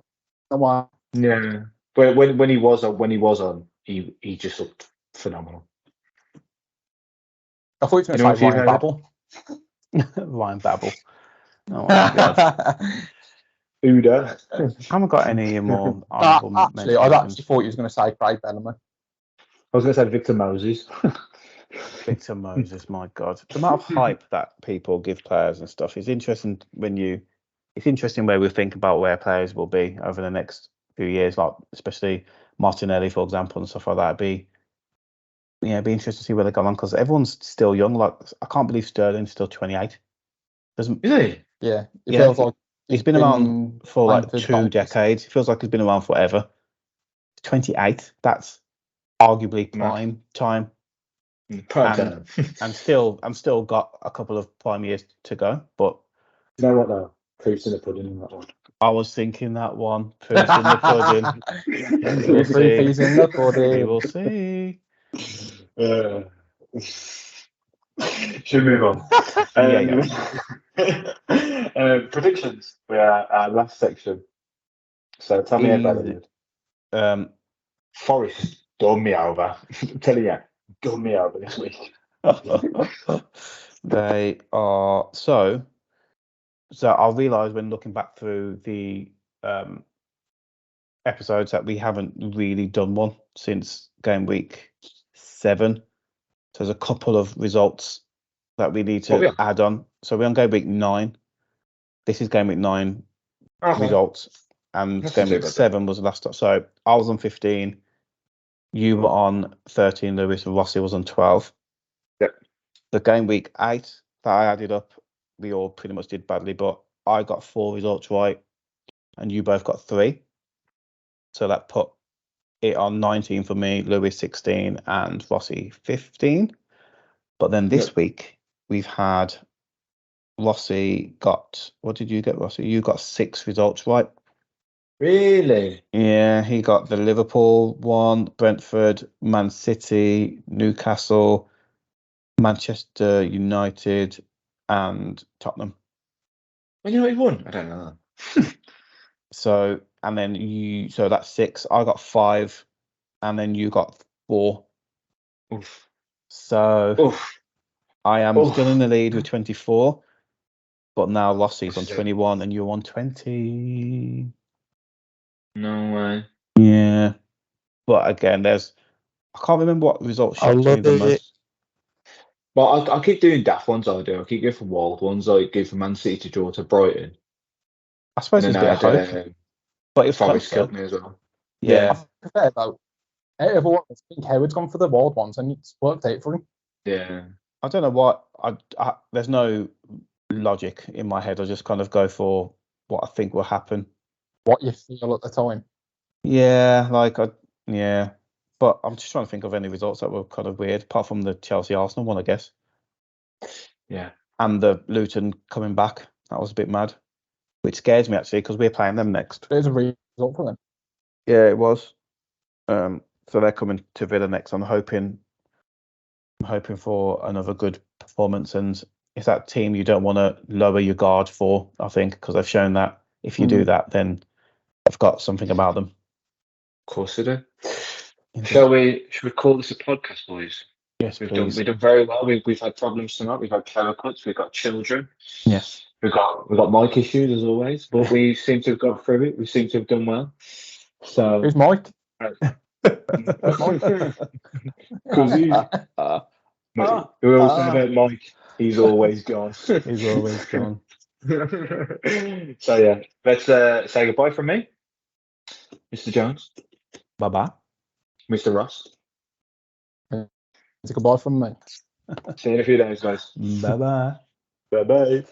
the way. Yeah, but when he was on, he just looked phenomenal. I thought you were You know going to if say you've Ryan heard Babel. Ryan Babel. Oh my god. Uda. I haven't got any more honourable Actually, I mentions. actually thought you was going to say Craig Bellamy. I was going to say Victor Moses. Victor Moses, my god. The amount of hype that people give players and stuff is interesting it's interesting where we think about where players will be over the next few years, like especially Martinelli, for example, and stuff like that. It'd be interesting to see where they go on because everyone's still young. Like I can't believe Sterling's still 28. Doesn't Is he? Yeah, it Yeah, feels like he's been around for playing like for 2 donkeys. decades. It feels like he's been around forever. 28. That's arguably prime time. Prime time. And still got a couple of prime years to go. But You know what though? Proof's in the pudding in that one. I was thinking that one. Proof's in the pudding. We'll see. He's in the pudding. We will see. Should we move on? Predictions. We are our last section. So tell me about it. Forest done me over. I'm telling you, done me over this week. They are so I realised when looking back through the episodes that we haven't really done one since game week 7. So there's a couple of results that we need to add on. So we're on game week 9. This is game week 9 results, and game week 7 was the last. So I was on 15. You were on 13, Lewis, and Rossi was on 12. Yep. The game week 8 that I added up, we all pretty much did badly, but I got 4 results right, and you both got 3. So that put it on 19 for me, Lewis 16, and Rossi 15. But then this week we've had Rossi got. What did you get, Rossi? You got 6 results right. Really? Yeah, he got the Liverpool one, Brentford, Man City, Newcastle, Manchester United, and Tottenham. Well, you know what he won? I don't know. So, and then so that's 6. I got 5, and then you got 4. Oof. So, Oof. I am still in the lead with 24, but now Rossi's on 21, and you're on 20. No way. Yeah, but again, I can't remember what result shocked me the most. Well, I keep doing daft ones. I do. I keep going for wild ones. I go for Man City to draw to Brighton. I suppose there's a bit of hope, but it's close still. As well. Yeah. Fair though. Everyone, I think Howard's gone for the wild ones, and it's worked out for him. Yeah. I don't know what there's no logic in my head. I just kind of go for what I think will happen. What you feel at the time. Yeah, but I'm just trying to think of any results that were kind of weird, apart from the Chelsea Arsenal one, I guess. Yeah. And the Luton coming back, that was a bit mad, which scares me actually because we're playing them next. There's a result for them. Yeah, it was. So they're coming to Villa next. I'm hoping for another good performance, and it's that team you don't want to lower your guard for, I think, because they've shown that if you do that, then they've got something about them. Of course they do. Should we call this a podcast, boys? Yes, please. We've done very well. We've had problems tonight. We've had power cuts. We've got children. Yes. We've got mic issues as always, but we seem to have got through it. We seem to have done well. So who's Mike? Because we all said about Mike. He's always gone. He's always gone. So yeah, let's say goodbye from me, Mr. Jones. Bye bye, Mr. Ross. It's a goodbye from me. See you in a few days, guys. Bye bye. Bye bye.